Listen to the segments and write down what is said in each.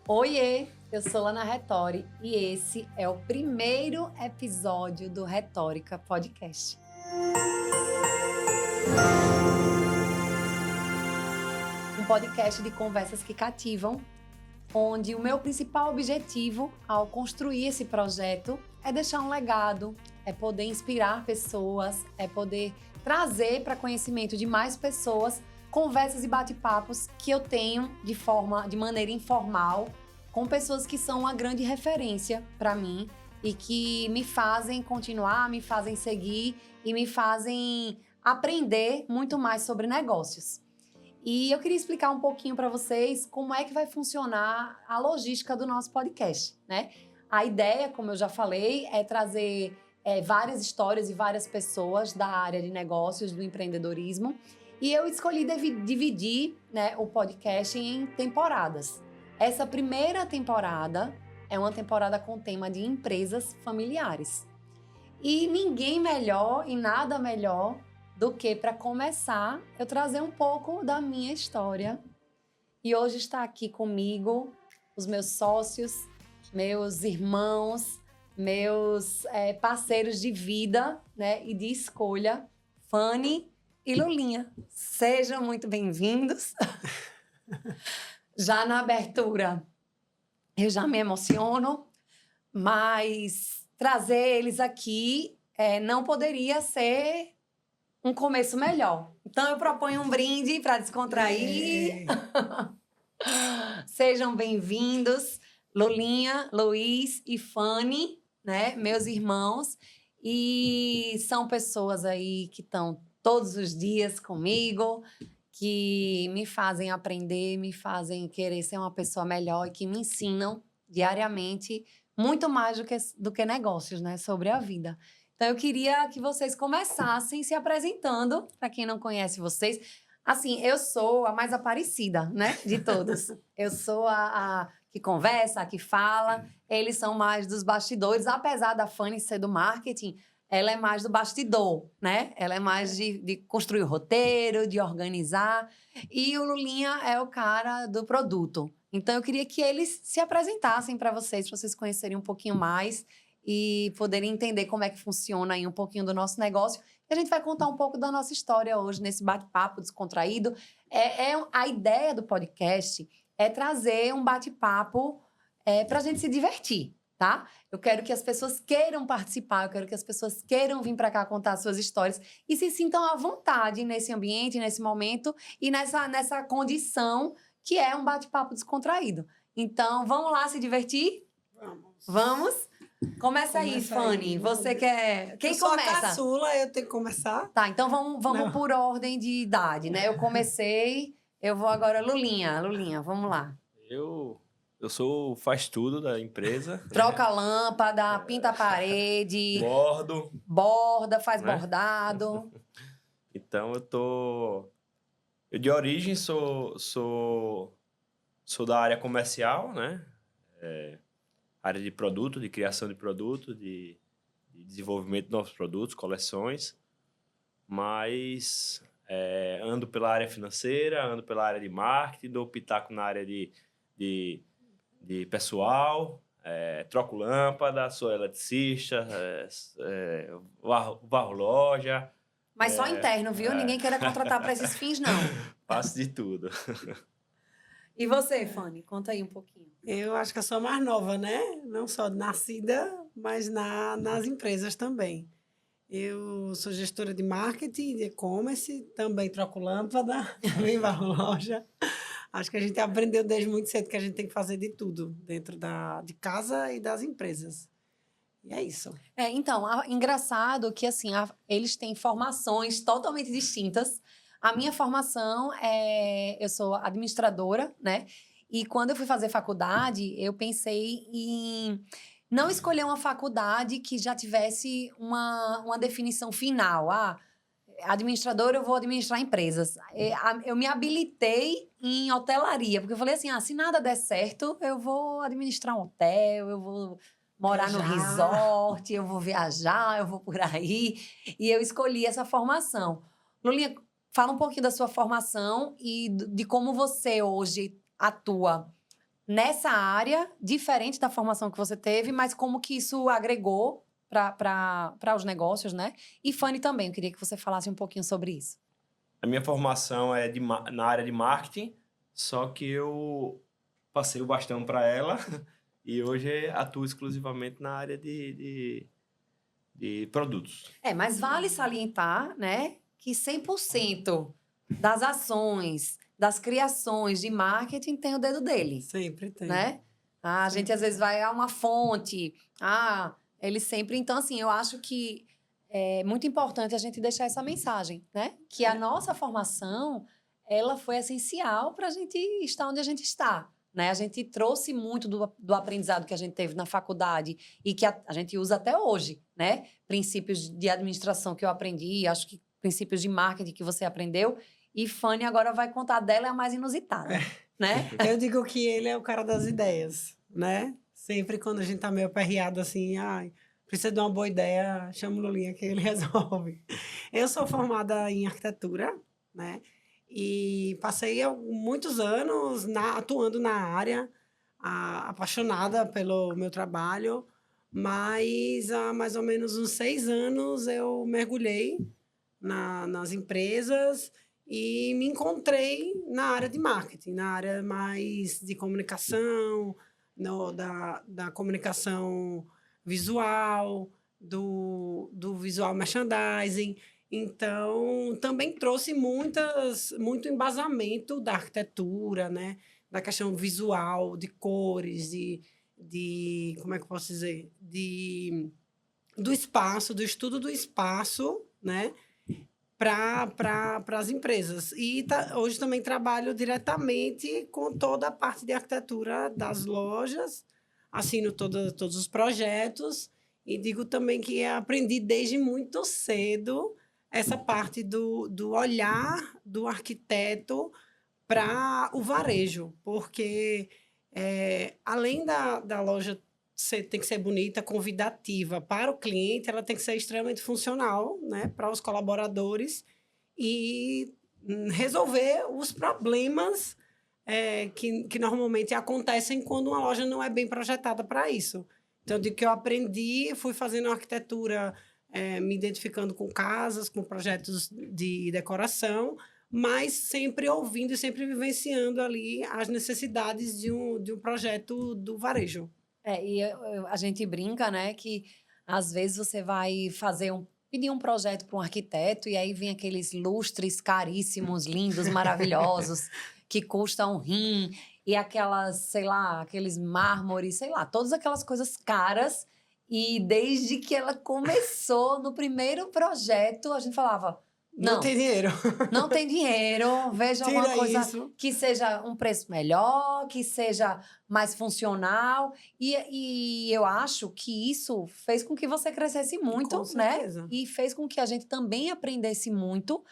Oiê, eu sou Lana Retori e esse é o primeiro episódio do Retórica Podcast. Um podcast de conversas que cativam, onde o meu principal objetivo ao construir esse projeto é deixar um legado, é poder inspirar pessoas, é poder trazer para conhecimento de mais pessoas conversas e bate-papos que eu tenho de maneira informal com pessoas que são uma grande referência para mim e que me fazem continuar, me fazem seguir e me fazem aprender muito mais sobre negócios. E eu queria explicar um pouquinho para vocês como é que vai funcionar a logística do nosso podcast, né? A ideia, como eu já falei, é trazer várias histórias e várias pessoas da área de negócios, do empreendedorismo. E eu escolhi dividir, né, o podcast em temporadas. Essa primeira temporada é uma temporada com tema de empresas familiares. E ninguém melhor e nada melhor do que, para começar, eu trazer um pouco da minha história. E hoje está aqui comigo os meus sócios, meus irmãos, meus parceiros de vida, né, e de escolha, Fanny e Lulinha. Sejam muito bem-vindos. Já na abertura, eu já me emociono, mas trazer eles aqui não poderia ser um começo melhor. Então, eu proponho um brinde para descontrair. Sejam bem-vindos, Lulinha, Luiz e Fanny, né? Meus irmãos. E são pessoas aí que estão todos os dias comigo, que me fazem aprender, me fazem querer ser uma pessoa melhor e que me ensinam diariamente muito mais do que negócios, né? Sobre a vida. Então, eu queria que vocês começassem se apresentando, para quem não conhece vocês. Assim, eu sou a mais aparecida, né, de todos. Eu sou a que conversa, a que fala. Eles são mais dos bastidores. Apesar da Fanny ser do marketing, ela é mais do bastidor, né? Ela é mais de construir o roteiro, de organizar. E o Lulinha é o cara do produto. Então, eu queria que eles se apresentassem para vocês conhecerem um pouquinho mais e poderem entender como é que funciona aí um pouquinho do nosso negócio. E a gente vai contar um pouco da nossa história hoje, nesse bate-papo descontraído. A ideia do podcast é trazer um bate-papo para a gente se divertir, tá? Eu quero que as pessoas queiram participar, eu quero que as pessoas queiram vir para cá contar suas histórias e se sintam à vontade nesse ambiente, nesse momento e nessa condição que é um bate-papo descontraído. Então, vamos lá se divertir? Vamos? Começa aí, Fanny. Você quer... Quem começa? Eu sou a caçula, eu tenho que começar. Tá, então vamos por ordem de idade, né? Eu comecei, eu vou agora... Lulinha, vamos lá. Eu sou o faz-tudo da empresa. Troca a lâmpada, pinta a parede... Borda, faz né? Bordado. Então, eu de origem sou da área comercial, né? Área de produto, de criação de produto, de desenvolvimento de novos produtos, coleções. Mas ando pela área financeira, ando pela área de marketing, dou pitaco na área de pessoal, troco lâmpada, sou eletricista, varro loja. Mas só interno, viu? Ninguém queira contratar para esses fins, não. Faço de tudo. E você, Fanny? Conta aí um pouquinho. Eu acho que eu sou a mais nova, né? Não só nascida, mas nas empresas também. Eu sou gestora de marketing, de e-commerce, também troco lâmpada, também varro loja. Acho que a gente aprendeu desde muito cedo que a gente tem que fazer de tudo dentro de casa e das empresas. E é isso. Então, engraçado que assim, eles têm formações totalmente distintas. A minha formação eu sou administradora, né? E quando eu fui fazer faculdade, eu pensei em não escolher uma faculdade que já tivesse uma definição final. Administradora, eu vou administrar empresas. Eu me habilitei em hotelaria, porque eu falei assim, se nada der certo, eu vou administrar um hotel, eu vou morar no resort, eu vou viajar, eu vou por aí. E eu escolhi essa formação. Lulinha, fala um pouquinho da sua formação e de como você hoje atua nessa área, diferente da formação que você teve, mas como que isso agregou para os negócios, né? E Fanny também, eu queria que você falasse um pouquinho sobre isso. A minha formação é na área de marketing, só que eu passei o bastão para ela e hoje atuo exclusivamente na área de produtos. Mas vale salientar, né, que 100% das ações, das criações de marketing tem o dedo dele, Sempre tem. né? A gente às vezes vai a uma fonte, ele sempre... Então, assim, eu acho que é muito importante a gente deixar essa mensagem, né? Que a nossa formação, ela foi essencial para a gente estar onde a gente está, né? A gente trouxe muito do aprendizado que a gente teve na faculdade e que a gente usa até hoje, né? Princípios de administração que eu aprendi, acho que princípios de marketing que você aprendeu. E Fanny agora vai contar dela, é a mais inusitada, né? Eu digo que ele é o cara das ideias, né? Sempre quando a gente tá meio aperreado assim, precisa de uma boa ideia, chama o Lulinha que ele resolve. Eu sou formada em arquitetura, né? E passei muitos anos atuando na área, apaixonada pelo meu trabalho, mas há mais ou menos uns 6 anos eu mergulhei nas empresas e me encontrei na área de marketing, na área mais de comunicação, da comunicação visual, do visual merchandising. Então, também trouxe muito embasamento da arquitetura, né? Da questão visual, de cores, como é que eu posso dizer? Do espaço, do estudo do espaço, né? Para as empresas. E hoje também trabalho diretamente com toda a parte de arquitetura das lojas, assino todos os projetos e digo também que aprendi desde muito cedo essa parte do olhar do arquiteto para o varejo, porque além da loja tem que ser bonita, convidativa para o cliente, ela tem que ser extremamente funcional, né, para os colaboradores e resolver os problemas que normalmente acontecem quando uma loja não é bem projetada para isso. Então, de que eu aprendi, fui fazendo arquitetura, me identificando com casas, com projetos de decoração, mas sempre ouvindo e sempre vivenciando ali as necessidades de um projeto do varejo. E a gente brinca, né, que às vezes você vai pedir um projeto para um arquiteto e aí vem aqueles lustres caríssimos, lindos, maravilhosos, que custam um rim, e aquelas, sei lá, aqueles mármores, sei lá, todas aquelas coisas caras. E desde que ela começou no primeiro projeto, a gente falava... Não tem dinheiro. Não tem dinheiro. Veja Tira uma coisa isso. Que seja um preço melhor, que seja mais funcional. E eu acho que isso fez com que você crescesse muito, Com né? certeza. E fez com que a gente também aprendesse muito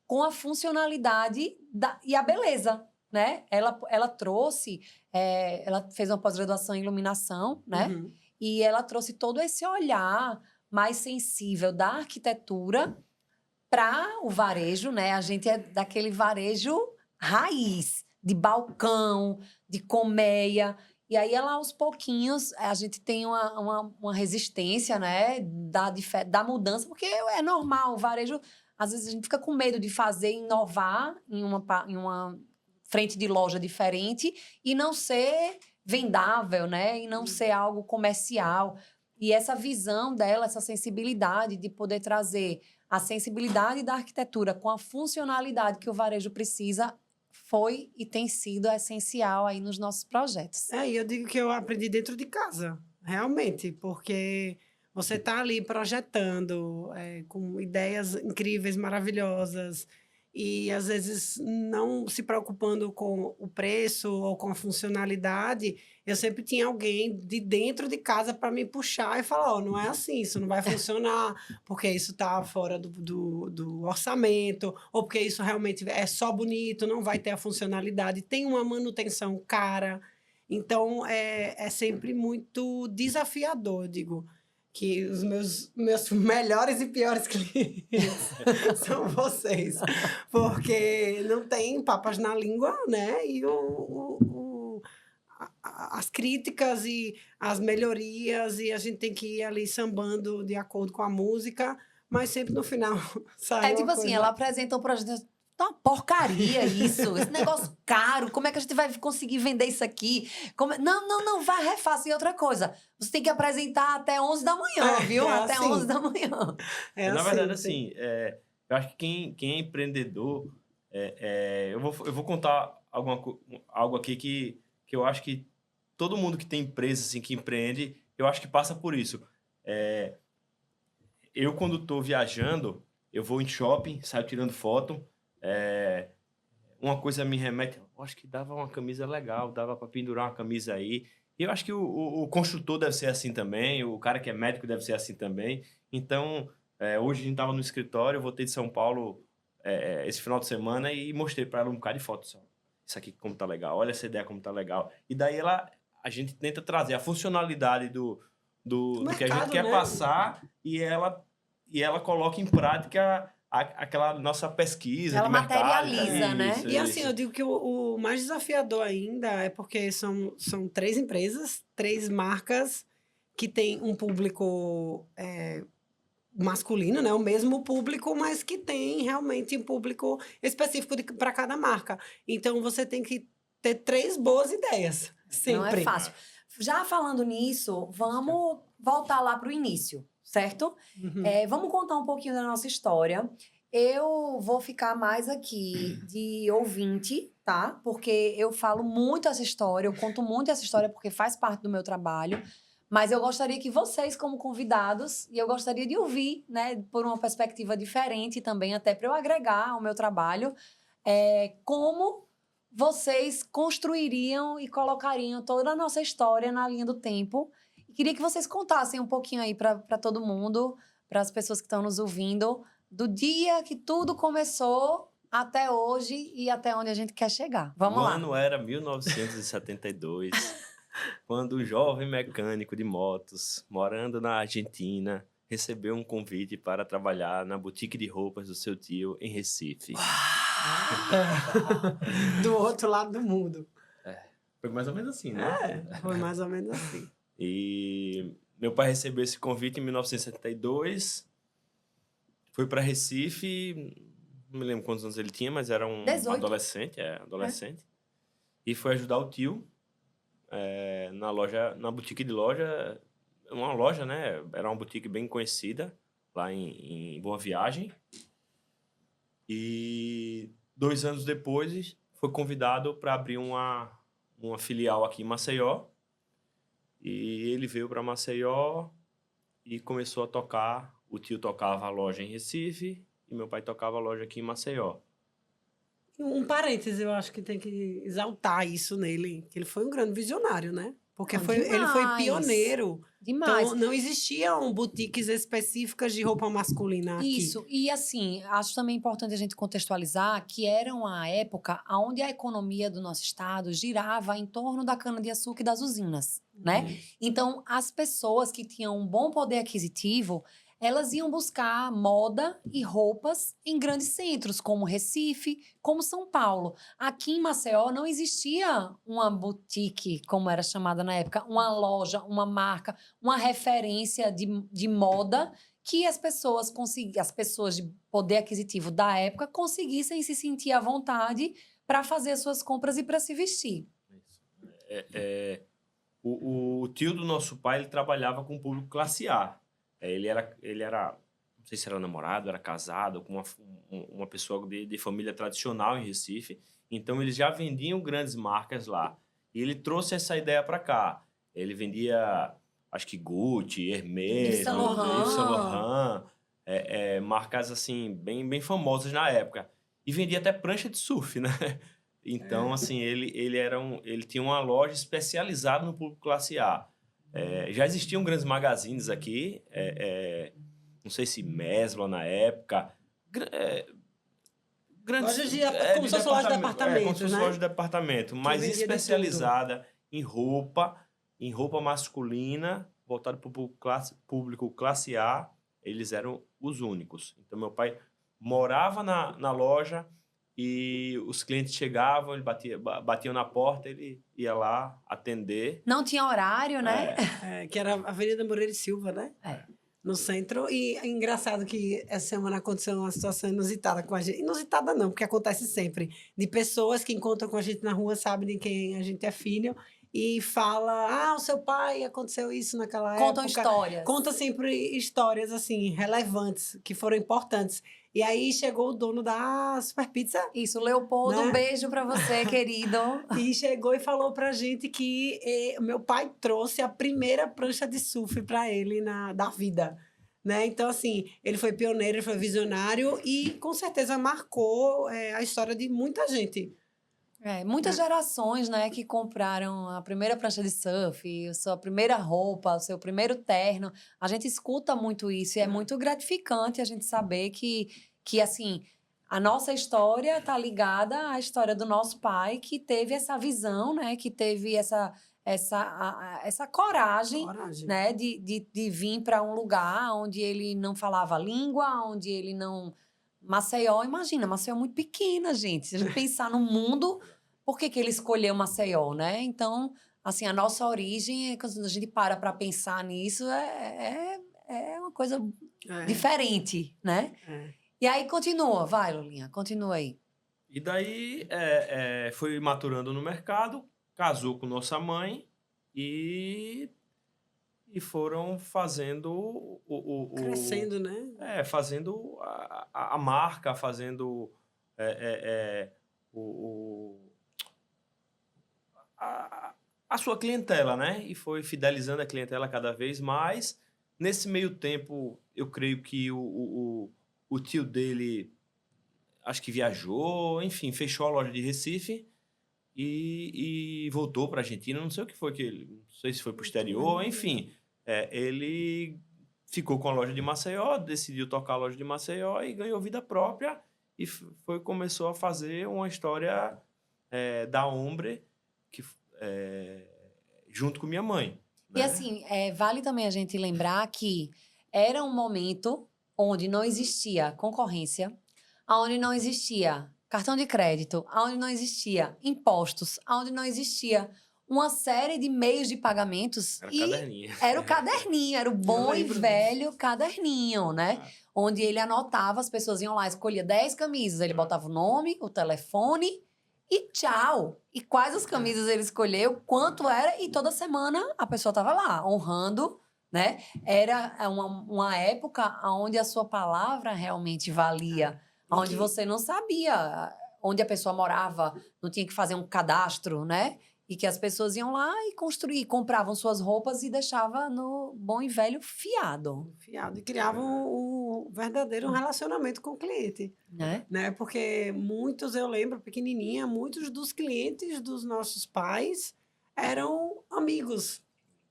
com a funcionalidade e a beleza, né? Ela trouxe... ela fez uma pós-graduação em iluminação, né? Uhum. E ela trouxe todo esse olhar mais sensível da arquitetura para o varejo, né? A gente é daquele varejo raiz, de balcão, de colmeia. E aí, ela, aos pouquinhos, a gente tem uma resistência, né? Da mudança, porque é normal, o varejo... Às vezes, a gente fica com medo de inovar em uma frente de loja diferente e não ser vendável, né? E não ser algo comercial. E essa visão dela, essa sensibilidade de poder trazer a sensibilidade da arquitetura com a funcionalidade que o varejo precisa foi e tem sido essencial aí nos nossos projetos. E eu digo que eu aprendi dentro de casa, realmente, porque você está ali projetando com ideias incríveis, maravilhosas, e às vezes não se preocupando com o preço ou com a funcionalidade, eu sempre tinha alguém de dentro de casa para me puxar e falar, não é assim, isso não vai funcionar, porque isso está fora do orçamento, ou porque isso realmente é só bonito, não vai ter a funcionalidade, tem uma manutenção cara. Então, é sempre muito desafiador, eu digo, que os meus melhores e piores clientes são vocês. Porque não tem papas na língua, né? E as críticas e as melhorias, e a gente tem que ir ali sambando de acordo com a música, mas sempre no final sai É tipo uma assim, coisa. ela apresenta um projeto. Tá uma porcaria isso, esse negócio caro. Como é que a gente vai conseguir vender isso aqui? Não, vai, refaça. E outra coisa, você tem que apresentar até 11 da manhã, viu? Até assim. 11 da manhã. Na verdade, tem- assim, eu acho que quem é empreendedor, eu vou contar algo aqui que eu acho que todo mundo que tem empresa, assim, que empreende, eu acho que passa por isso. Eu, quando estou viajando, eu vou em shopping, saio tirando foto. Uma coisa me remete, eu acho que dava uma camisa legal, dava para pendurar uma camisa aí. E eu acho que o construtor deve ser assim também, o cara que é médico deve ser assim também. Então, hoje a gente estava no escritório, eu voltei de São Paulo esse final de semana e mostrei para ela um bocado de fotos. Ó. Isso aqui como tá legal, olha essa ideia como tá legal. E daí a gente tenta trazer a funcionalidade do que a gente mercado, quer né? passar e ela coloca em prática aquela nossa pesquisa Ela de mercado. materializa, né? Isso, E assim, isso. eu digo que o mais desafiador ainda é porque são 3 empresas, 3 marcas que têm um público masculino, né? O mesmo público, mas que tem realmente um público específico para cada marca. Então você tem que ter 3 boas ideias, Não é sempre. fácil. Já falando nisso, vamos voltar lá para o início, certo? Uhum. Vamos contar um pouquinho da nossa história. Eu vou ficar mais aqui de ouvinte, tá? Porque eu falo muito essa história, eu conto muito essa história porque faz parte do meu trabalho. Mas eu gostaria que vocês, como convidados, e eu gostaria de ouvir, né, por uma perspectiva diferente também, até para eu agregar ao meu trabalho, como vocês construiriam e colocariam toda a nossa história na linha do tempo. E queria que vocês contassem um pouquinho aí para todo mundo, para as pessoas que estão nos ouvindo, do dia que tudo começou até hoje e até onde a gente quer chegar. Vamos O lá. ano era 1972, quando um jovem mecânico de motos, morando na Argentina, recebeu um convite para trabalhar na boutique de roupas do seu tio em Recife. Do outro lado do mundo. Foi mais ou menos assim, né? Foi mais ou menos assim. E meu pai recebeu esse convite em 1972, foi para Recife, não me lembro quantos anos ele tinha, mas era um 18. adolescente. E foi ajudar o tio na loja, na boutique de loja, uma loja, né? Era uma boutique bem conhecida lá em Boa Viagem. E 2 anos depois foi convidado para abrir uma filial aqui em Maceió. E ele veio para Maceió e começou a tocar. O tio tocava a loja em Recife e meu pai tocava a loja aqui em Maceió. Um parêntese, eu acho que tem que exaltar isso nele, que ele foi um grande visionário, né? Porque Não, ele foi demais. pioneiro. Demais. Então, não existiam boutiques específicas de roupa masculina aqui. Isso, e assim, acho também importante a gente contextualizar que era uma época onde a economia do nosso estado girava em torno da cana-de-açúcar e das usinas, né? Então, as pessoas que tinham um bom poder aquisitivo, elas iam buscar moda e roupas em grandes centros, como Recife, como São Paulo. Aqui em Maceió não existia uma boutique, como era chamada na época, uma loja, uma marca, uma referência de moda que as pessoas de poder aquisitivo da época conseguissem se sentir à vontade para fazer suas compras e para se vestir. O tio do nosso pai, ele trabalhava com o público classe A. Ele era, não sei se era namorado, era casado com uma pessoa de família tradicional em Recife. Então, eles já vendiam grandes marcas lá. E ele trouxe essa ideia para cá. Ele vendia, acho que Gucci, Hermès, Yves Saint Laurent. Yves Saint Laurent, marcas assim, bem, bem famosas na época. E vendia até prancha de surf, né? Então, assim, ele tinha uma loja especializada no público classe A. Já existiam grandes magazines aqui, não sei se Mesbla na época, grandes, Loja como se fosse loja de departamento, como se fosse né? loja de departamento, mas vendia de especializada em roupa masculina, voltada para o público classe A, eles eram os únicos. Então, meu pai morava na loja, e os clientes chegavam, ele batiam na porta, ele ia lá atender. Não tinha horário, né? Que era a Avenida Moreira e Silva, né? No centro. E é engraçado que essa semana aconteceu uma situação inusitada com a gente. Inusitada não, porque acontece sempre. De pessoas que encontram com a gente na rua, sabem de quem a gente é filho, e fala, o seu pai, aconteceu isso naquela Contam época. histórias. Conta sempre histórias, assim, relevantes, que foram importantes. E aí chegou o dono da Super Pizza. Isso, Leopoldo, Né? um beijo pra você, querido. E chegou e falou pra gente que meu pai trouxe a primeira prancha de surf pra ele da vida. Né? Então, assim, ele foi pioneiro, ele foi visionário e, com certeza, marcou a história de muita gente. Muitas gerações, né, que compraram a primeira prancha de surf, a sua primeira roupa, o seu primeiro terno. A gente escuta muito isso e é muito gratificante a gente saber que assim, a nossa história está ligada à história do nosso pai, que teve essa visão, né, que teve essa coragem, né, de vir para um lugar onde ele não falava a língua, onde ele não... Maceió, imagina, Maceió é muito pequena, gente. Se a gente pensar no mundo, por que ele escolheu Maceió, né? Então, assim, a nossa origem, quando a gente para pensar nisso, é uma coisa diferente, né? E aí, continua. Vai, Lulinha, continua aí. E daí, foi maturando no mercado, casou com nossa mãe e foram fazendo crescendo, né? Fazendo a marca, fazendo a sua clientela, né? E foi fidelizando a clientela cada vez mais. Nesse meio tempo, eu creio que o tio dele, acho que viajou, enfim, fechou a loja de Recife e voltou para a Argentina. Não sei o que foi que ele... Não sei se foi para o exterior, enfim... ele ficou com a loja de Maceió, decidiu tocar a loja de Maceió e ganhou vida própria e começou a fazer uma história da Ombre junto com minha mãe. E assim, vale também a gente lembrar que era um momento onde não existia concorrência, onde não existia cartão de crédito, onde não existia impostos, onde não existia uma série de meios de pagamentos. Era caderninho. Era o caderninho, era o bom e velho caderninho, né? Onde ele anotava, as pessoas iam lá, escolhia 10 camisas, ele botava o nome, o telefone e tchau. E quais as camisas ele escolheu, quanto era, e toda semana a pessoa estava lá, honrando, né? Era uma época onde a sua palavra realmente valia, onde você não sabia onde a pessoa morava, não tinha que fazer um cadastro, né? E que as pessoas iam lá e compravam suas roupas e deixavam no bom e velho fiado. Fiado. E criavam o verdadeiro relacionamento com o cliente. Né? Porque eu lembro, pequenininha, muitos dos clientes dos nossos pais eram amigos.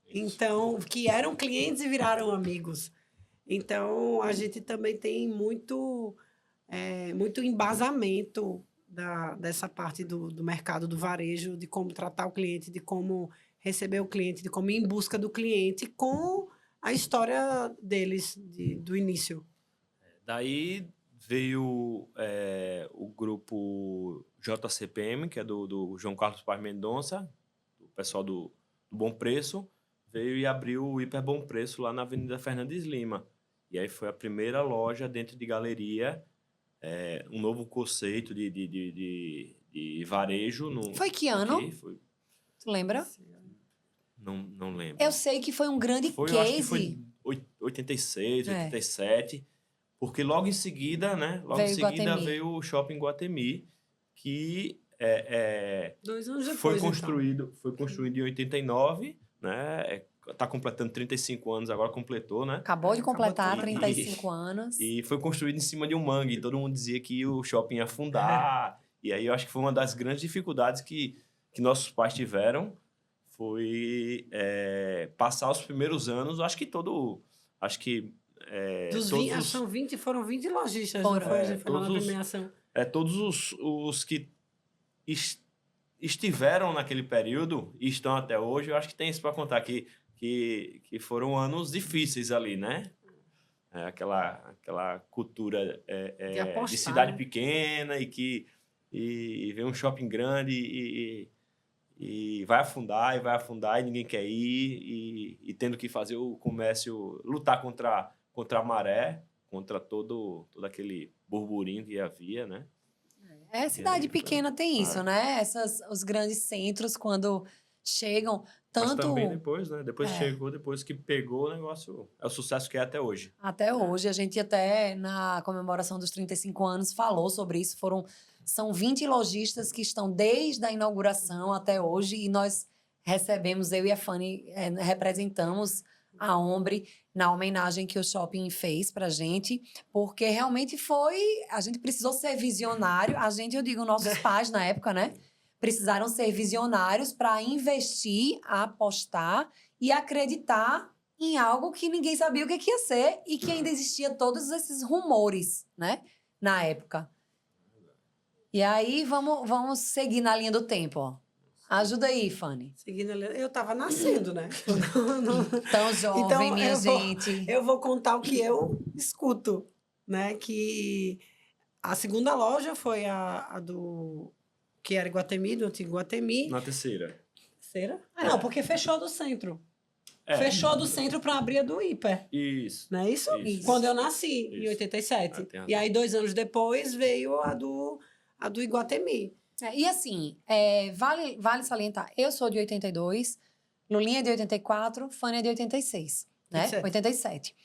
Então, que eram clientes e viraram amigos. Então, a gente também tem muito embasamento dessa parte do mercado do varejo, de como tratar o cliente, de como receber o cliente, de como ir em busca do cliente com a história deles do início. Daí veio o grupo JCPM, que é do João Carlos Paz Mendonça, o pessoal do Bom Preço, veio e abriu o Hiper Bom Preço lá na Avenida Fernandes Lima. E aí foi a primeira loja dentro de galeria, um novo conceito de varejo. Foi que ano? Foi... Tu lembra? Não lembro. Eu sei que foi um grande case. Eu acho que foi 86, 87, porque logo em seguida, né? Veio o Shopping Guatemi, que 2 anos depois, foi construído em 89, né? Está completando 35 anos, agora completou, né? Acabou de completar 35 anos. E foi construído em cima de um mangue. Todo mundo dizia que o shopping ia afundar. E aí eu acho que foi uma das grandes dificuldades que nossos pais tiveram. Foi passar os primeiros anos. Acho que foram 20 lojistas. Todos na premiação. Todos os que estiveram naquele período e estão até hoje, eu acho que tem isso para contar que foram anos difíceis ali, né? Aquela cultura de cidade pequena e que e vem um shopping grande e vai afundar, e ninguém quer ir, e tendo que fazer o comércio, lutar contra a maré, contra todo aquele burburinho que havia, né? Cidade pequena tem isso, né? Os grandes centros, quando chegam, Mas tanto também depois, né? Depois É. chegou, depois que pegou o negócio, é o sucesso que é até hoje. até hoje. A gente até, na comemoração dos 35 anos, falou sobre isso. São 20 lojistas que estão desde a inauguração até hoje, e nós recebemos, eu e a Fanny, representamos a Ombre na homenagem que o shopping fez pra gente, porque realmente a gente precisou ser visionário, eu digo, nossos pais na época, né? Precisaram ser visionários para investir, apostar e acreditar em algo que ninguém sabia o que ia ser e que ainda existia todos esses rumores, né? Na época. E aí, vamos seguir na linha do tempo, ó. Ajuda aí, Fanny. Seguindo, eu estava nascendo, né? Tão jovem, Então, minha gente. eu vou contar o que eu escuto, né? Que a segunda loja foi a do... que era Iguatemi, do antigo Iguatemi. Na terceira. Terceira? Não, porque fechou do centro. É. Fechou do centro para abrir a do Hiper. Isso. Não é isso? Isso. Quando eu nasci, em Isso. 87. tem razão. E aí, 2 anos depois, veio a do Iguatemi. E assim, vale salientar, eu sou de 82, Lulinha é de 84, Fanny é de 86, né? 87. 87.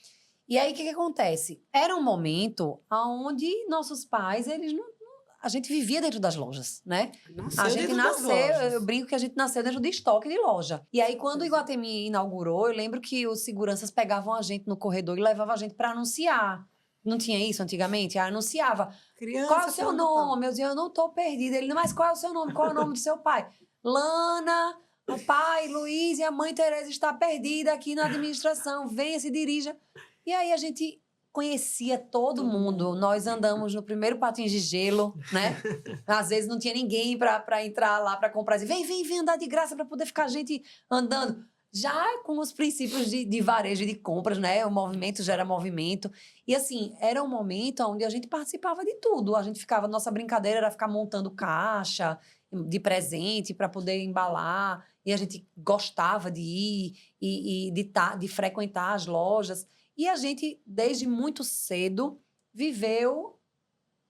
E aí, o que acontece? Era um momento onde nossos pais, a gente vivia dentro das lojas, né? Nasceu A gente dentro das nasceu, lojas. eu brinco que a gente nasceu dentro de estoque de loja. E aí, quando o Iguatemi inaugurou, eu lembro que os seguranças pegavam a gente no corredor e levavam a gente para anunciar. Não tinha isso antigamente? Aí anunciava. Criança, Qual é o seu fulano tal. nome? Eu dizia, eu não tô perdida. Ele, mas qual é o seu nome? Qual é o nome do seu pai? Lana, o pai, Luiz e a mãe Tereza está perdida aqui na administração. Venha, se dirija. E aí a gente conhecia todo mundo. Nós andamos no primeiro patins de gelo, né? Às vezes não tinha ninguém para entrar lá para comprar. Vem andar de graça para poder ficar a gente andando. Já com os princípios de varejo e de compras, né? O movimento gera movimento. E assim, era um momento onde a gente participava de tudo. A gente ficava, nossa brincadeira era ficar montando caixa de presente para poder embalar. E a gente gostava de ir e de frequentar as lojas. E a gente, desde muito cedo, viveu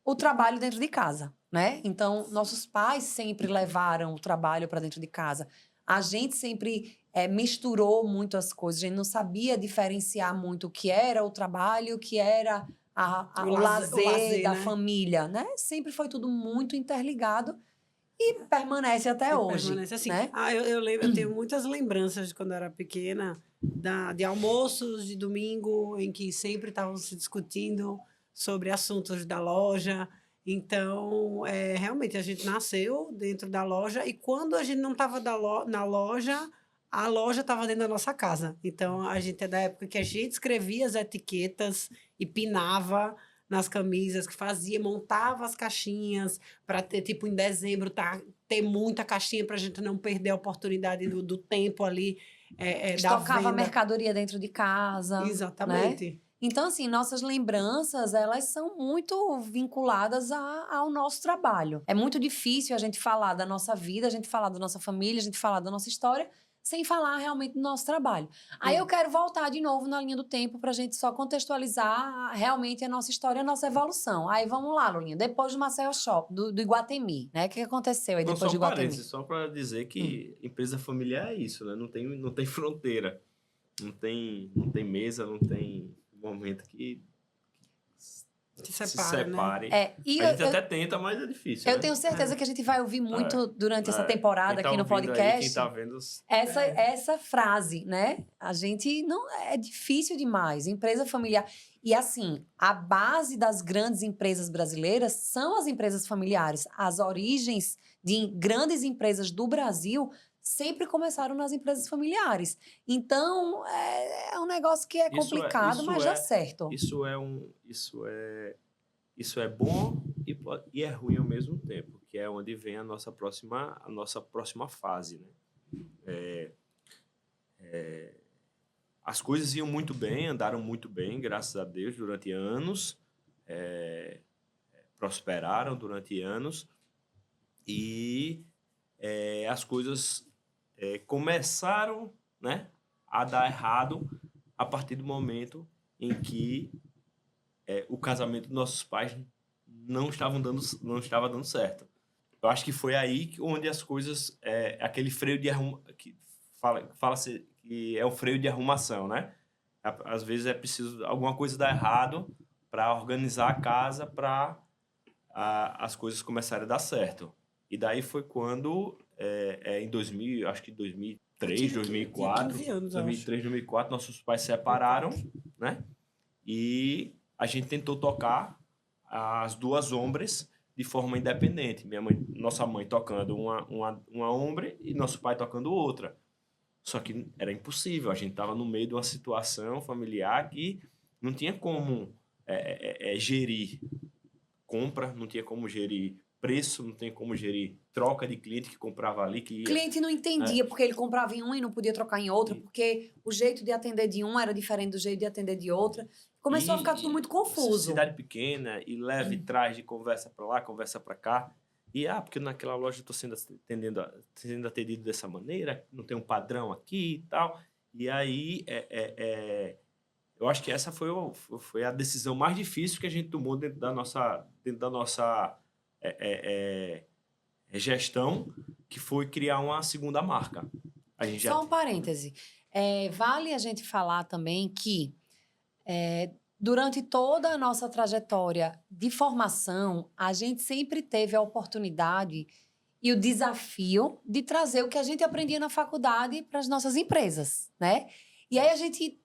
o trabalho dentro de casa, né? Então, nossos pais sempre levaram o trabalho para dentro de casa. A gente sempre misturou muito as coisas. A gente não sabia diferenciar muito o que era o trabalho, o que era o lazer da né? família, né? Sempre foi tudo muito interligado e permanece até hoje. Permanece assim. Né? Eu lembro, eu tenho muitas lembranças de quando eu era pequena, de almoços de domingo, em que sempre estavam se discutindo sobre assuntos da loja. Então, realmente, a gente nasceu dentro da loja e quando a gente não estava na loja, a loja estava dentro da nossa casa. Então, a gente é da época que a gente escrevia as etiquetas e pinava nas camisas, que fazia, montava as caixinhas para ter, tipo, em dezembro, ter muita caixinha para a gente não perder a oportunidade do tempo ali da Estocava venda. mercadoria dentro de casa. Exatamente. Né? Então, assim, nossas lembranças, elas são muito vinculadas ao nosso trabalho. É muito difícil a gente falar da nossa vida, a gente falar da nossa família, a gente falar da nossa história, sem falar realmente do nosso trabalho. Aí eu quero voltar de novo na linha do tempo para a gente só contextualizar realmente a nossa história, a nossa evolução. Aí vamos lá, Lulinha. Depois do Maceió Shop, do Iguatemi, né? O que aconteceu aí depois do Iguatemi? Só para dizer que empresa familiar é isso, né? Não tem fronteira. Não tem mesa, não tem momento que se separe. Né? A gente até tenta, mas é difícil. Eu tenho certeza que a gente vai ouvir muito durante essa temporada aqui no podcast. Aí, quem tá vendo essa frase, né? A gente não é difícil demais. Empresa familiar. E assim, a base das grandes empresas brasileiras são as empresas familiares. As origens de grandes empresas do Brasil sempre começaram nas empresas familiares. Então, é um negócio que é complicado, mas dá certo. Isso é bom e é ruim ao mesmo tempo, que é onde vem a nossa próxima fase, né? As coisas iam muito bem, andaram muito bem, graças a Deus, durante anos, prosperaram durante anos, E as coisas começaram, né, a dar errado a partir do momento em que o casamento dos nossos pais não estava dando certo. Eu acho que foi aí onde as coisas, aquele freio de que fala-se que é o freio de arrumação, né? Às vezes é preciso alguma coisa dar errado para organizar a casa para as coisas começarem a dar certo. E daí foi quando, em 2000, acho que 2003, 2004, 15 anos, 2003, 2004, nossos pais se separaram, né? E a gente tentou tocar as duas ombres de forma independente. Nossa mãe tocando uma ombre e nosso pai tocando outra. Só que era impossível. A gente estava no meio de uma situação familiar que não tinha como gerir compra, não tinha como gerir preço, não tinha como gerir troca de cliente que comprava ali, que O ia... cliente não entendia porque ele comprava em um e não podia trocar em outra, porque o jeito de atender de um era diferente do jeito de atender de outra. Começou a ficar tudo muito confuso. Cidade pequena, e leva e traz de conversa para lá, conversa para cá. E, porque naquela loja eu estou sendo atendido dessa maneira, não tem um padrão aqui e tal. E aí, eu acho que essa foi a decisão mais difícil que a gente tomou dentro da nossa gestão, que foi criar uma segunda marca. A gente Só um parêntese. Vale a gente falar também que durante toda a nossa trajetória de formação, a gente sempre teve a oportunidade e o desafio de trazer o que a gente aprendia na faculdade para as nossas empresas, né? E aí a gente,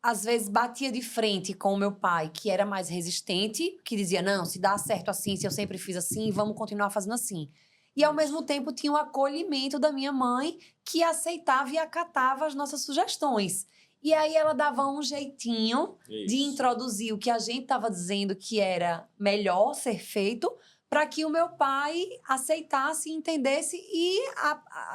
às vezes, batia de frente com o meu pai, que era mais resistente, que dizia, não, se dá certo assim, se eu sempre fiz assim, vamos continuar fazendo assim. E, ao mesmo tempo, tinha o acolhimento da minha mãe, que aceitava e acatava as nossas sugestões. E aí ela dava um jeitinho de introduzir o que a gente estava dizendo que era melhor ser feito, para que o meu pai aceitasse, entendesse e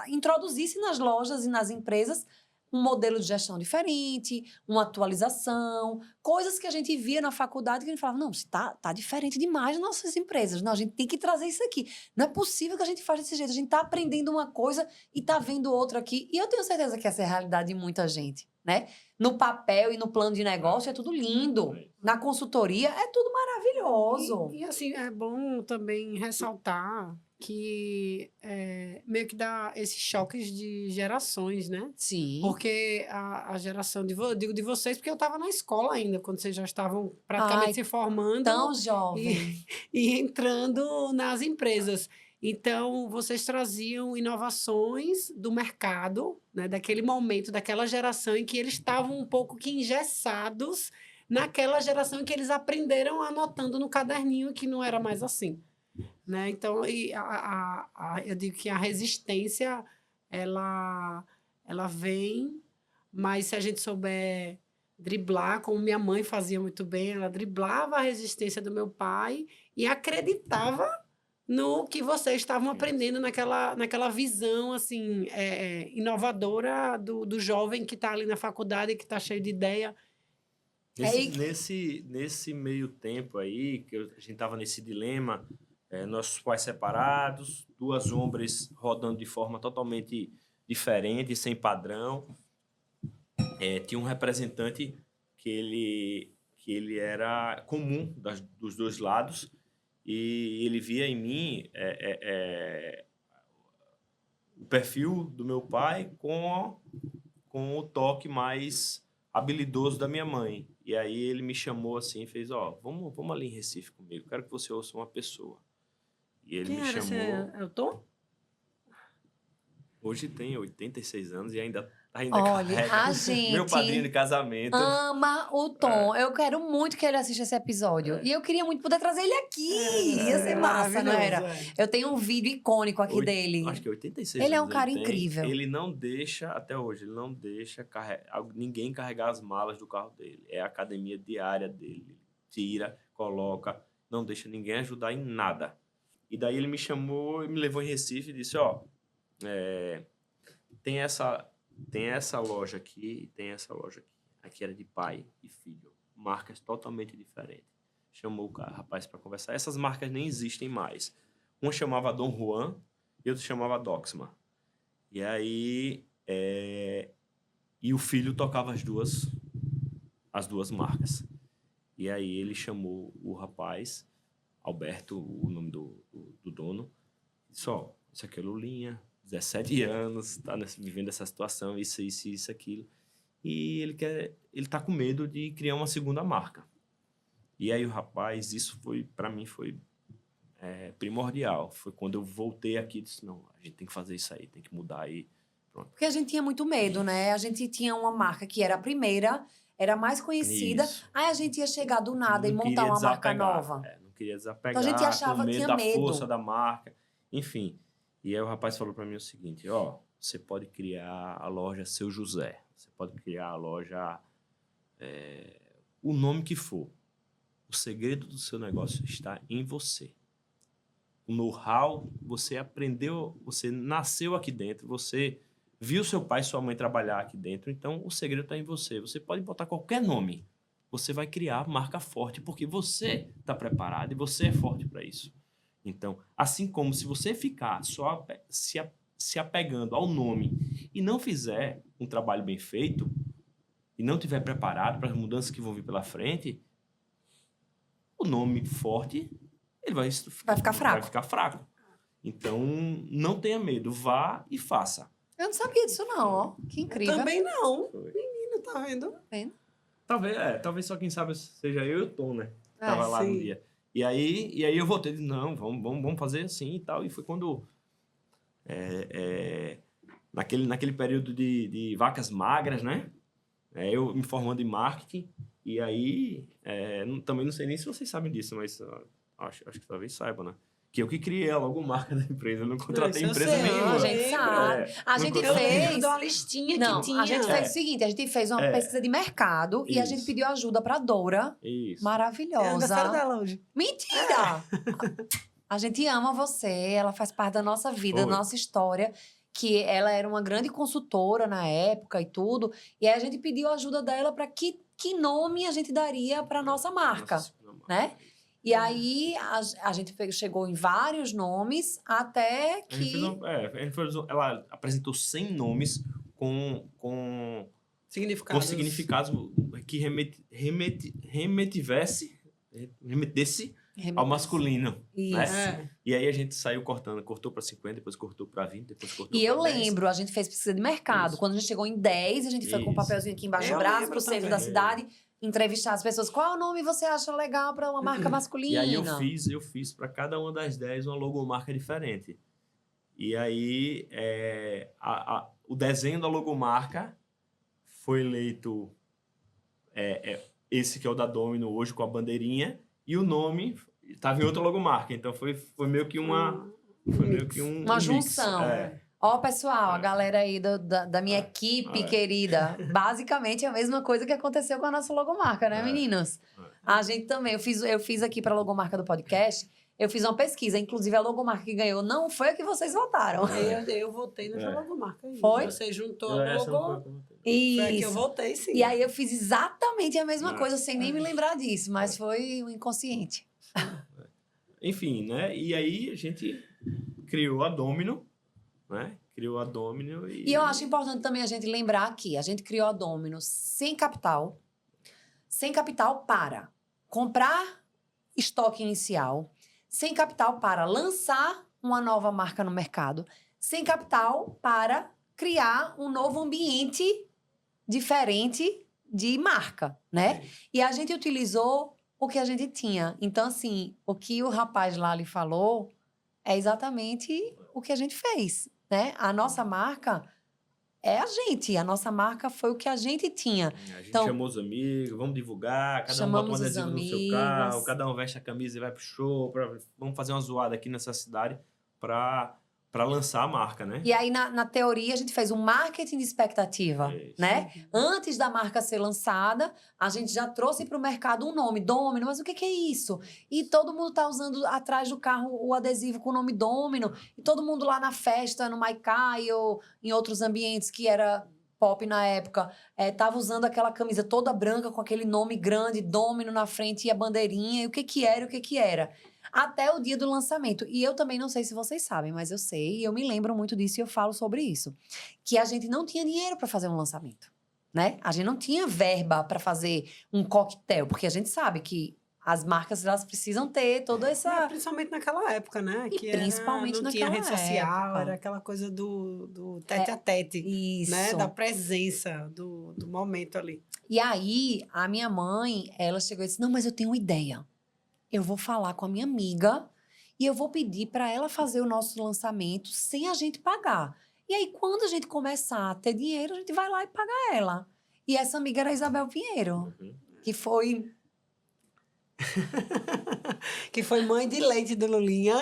introduzisse nas lojas e nas empresas um modelo de gestão diferente, uma atualização, coisas que a gente via na faculdade que a gente falava, não, tá diferente demais nas nossas empresas, não, a gente tem que trazer isso aqui. Não é possível que a gente faça desse jeito, a gente está aprendendo uma coisa e está vendo outra aqui. E eu tenho certeza que essa é a realidade de muita gente, né? No papel e no plano de negócio é tudo lindo. Na consultoria é tudo maravilhoso. E assim, é bom também ressaltar que meio que dá esses choques de gerações, né? Sim. Porque a geração eu digo de vocês, porque eu estava na escola ainda, quando vocês já estavam praticamente se formando. Tão jovem. E entrando nas empresas. Então, vocês traziam inovações do mercado, né, daquele momento, daquela geração em que eles estavam um pouco que engessados naquela geração em que eles aprenderam anotando no caderninho que não era mais assim. Né? Então, eu digo que a resistência, ela vem, mas se a gente souber driblar, como minha mãe fazia muito bem, ela driblava a resistência do meu pai e acreditava no que vocês estavam aprendendo naquela visão assim inovadora do jovem que está ali na faculdade, que está cheio de ideia. Nesse meio tempo aí, que a gente estava nesse dilema, nossos pais separados, duas ombres rodando de forma totalmente diferente, sem padrão. Tinha um representante que ele era comum dos dois lados, e ele via em mim o perfil do meu pai com o toque mais habilidoso da minha mãe. E aí ele me chamou assim e fez, vamos ali em Recife comigo, quero que você ouça uma pessoa. E ele me chamou... É o Tom? Hoje tem 86 anos e ainda Olha, carrega a gente meu padrinho de casamento. ama o Tom. Eu quero muito que ele assista esse episódio. E eu queria muito poder trazer ele aqui. Ia ser massa, não era? Eu tenho um vídeo icônico aqui dele. Acho que 86 ele anos. É um cara incrível. Ele não deixa, até hoje, ele não deixa ninguém carregar as malas do carro dele. É a academia diária dele. Ele tira, coloca, não deixa ninguém ajudar em nada. E daí ele me chamou e me levou em Recife e disse, tem essa loja aqui e tem essa loja aqui. Aqui era de pai e filho. Marcas totalmente diferentes. Chamou o rapaz para conversar. Essas marcas nem existem mais. uma chamava Dom Juan e outra chamava Doxman. E aí... E o filho tocava as duas marcas. E aí ele chamou o rapaz, Alberto, o nome do dono, disse, ó, isso aqui é Lulinha, 17 anos, tá vivendo essa situação, isso, aquilo. E ele tá com medo de criar uma segunda marca. E aí o rapaz, isso para mim foi primordial. Foi quando eu voltei aqui e disse, não, a gente tem que fazer isso aí, tem que mudar aí. Pronto. Porque a gente tinha muito medo, né? A gente tinha uma marca que era a primeira, era a mais conhecida. Isso. Aí a gente ia chegar do nada e Não montar queria uma marca desapegar, nova. não queria desapegar, Então a gente achava, com medo tinha da medo. força da marca. Enfim. E aí o rapaz falou para mim o seguinte, ó, você pode criar a loja Seu José, você pode criar a loja, o nome que for. O segredo do seu negócio está em você. O know-how, você aprendeu, você nasceu aqui dentro, você viu seu pai e sua mãe trabalhar aqui dentro, então o segredo está em você. Você pode botar qualquer nome, você vai criar marca forte, porque você está preparado e você é forte para isso. Então, assim como se você ficar só se apegando ao nome e não fizer um trabalho bem feito, e não estiver preparado para as mudanças que vão vir pela frente, o nome forte ele vai ficar fraco. Então, não tenha medo, vá e faça. Eu não sabia disso não, ó. Que incrível. Eu também não. Foi. Menino, tá vendo? Tá vendo? Talvez só quem sabe seja eu e o Tom, né? Tava lá no sim. dia. E aí eu voltei e disse, não, vamos fazer assim e tal. E foi quando, naquele período de vacas magras, né? Eu me formando em marketing. E aí, também não sei nem se vocês sabem disso, mas acho que talvez saibam, né? Que eu que criei a logomarca da empresa. Eu não contratei Isso eu empresa sei, nenhuma. A gente sabe. A gente Eu lembro fez... de uma listinha Não, que tinha. a gente fez o seguinte, a gente fez uma pesquisa de mercado e a gente Isso. pediu ajuda pra Dora. Isso. É aniversário Maravilhosa. dela hoje. Mentira! A gente ama você, ela faz parte da nossa vida, da Foi. nossa história. Que ela era uma grande consultora na época e tudo. E aí a gente pediu a ajuda dela para que nome a gente daria para nossa marca, Nossa segunda marca. né? E aí a gente chegou em vários nomes até que... Ela apresentou 100 nomes com significados que remetesse ao masculino. Isso. Né? E aí a gente saiu cortou para 50, depois cortou para 20, depois cortou E para eu 10. lembro, a gente fez pesquisa de mercado. Isso. Quando a gente chegou em 10, a gente foi com um Isso. papelzinho aqui embaixo do Eu braço lembro pro centro também. da cidade, entrevistar as pessoas. Qual nome você acha legal para uma marca masculina? E aí eu fiz para cada uma das 10 uma logomarca diferente. E aí o desenho da logomarca foi eleito esse que é o da Domino hoje com a bandeirinha, e o nome estava em outra logomarca. Então foi meio que uma Uma junção. Mix. Ó, pessoal, a galera aí da minha equipe querida. Basicamente é a mesma coisa que aconteceu com a nossa logomarca, né, meninos? A gente também. Eu fiz aqui para a logomarca do podcast, eu fiz uma pesquisa. Inclusive, a logomarca que ganhou não foi a que vocês votaram. Eu votei na logomarca. Aí. Foi? Você juntou a Essa não logo. foi- Isso. Foi a que eu votei, sim. E aí eu fiz exatamente a mesma coisa, sem nem me lembrar disso, mas foi o inconsciente. Enfim, né? E aí a gente criou a Domino, né? Criou a Domino e... E eu acho importante também a gente lembrar aqui, a gente criou a Domino sem capital para comprar estoque inicial, sem capital para lançar uma nova marca no mercado, sem capital para criar um novo ambiente diferente de marca, né? E a gente utilizou o que a gente tinha. Então, assim, o que o rapaz lá lhe falou é exatamente o que a gente fez, né? A nossa marca é a gente. A nossa marca foi o que a gente tinha. A gente Então, chamou os amigos, vamos divulgar, cada um chamamos bota um os adesivo no seu amigos. carro, cada um veste a camisa e vai pro show, vamos fazer uma zoada aqui nessa cidade para lançar a marca, né? E aí, na teoria, a gente fez um marketing de expectativa, Isso. né? Antes da marca ser lançada, a gente já trouxe para o mercado um nome, Domino, mas o que é isso? E todo mundo tá usando atrás do carro o adesivo com o nome Domino, e todo mundo lá na festa, no Maikai ou em outros ambientes que era pop na época, tava usando aquela camisa toda branca com aquele nome grande, Domino na frente e a bandeirinha, e o que era. até o dia do lançamento. E eu também não sei se vocês sabem, mas eu sei, e eu me lembro muito disso e eu falo sobre isso. Que a gente não tinha dinheiro para fazer um lançamento, né? A gente não tinha verba para fazer um coquetel, porque a gente sabe que as marcas, elas precisam ter toda essa... Principalmente naquela época, né? E principalmente não tinha naquela rede social, época. era aquela coisa do tete a tete, né? Isso. Da presença, do momento ali. E aí, a minha mãe, ela chegou e disse, não, mas eu tenho uma ideia. Eu vou falar com a minha amiga e eu vou pedir para ela fazer o nosso lançamento sem a gente pagar. E aí, quando a gente começar a ter dinheiro, a gente vai lá e paga ela. E essa amiga era a Isabel Pinheiro, que foi... Que foi mãe de leite do Lulinha,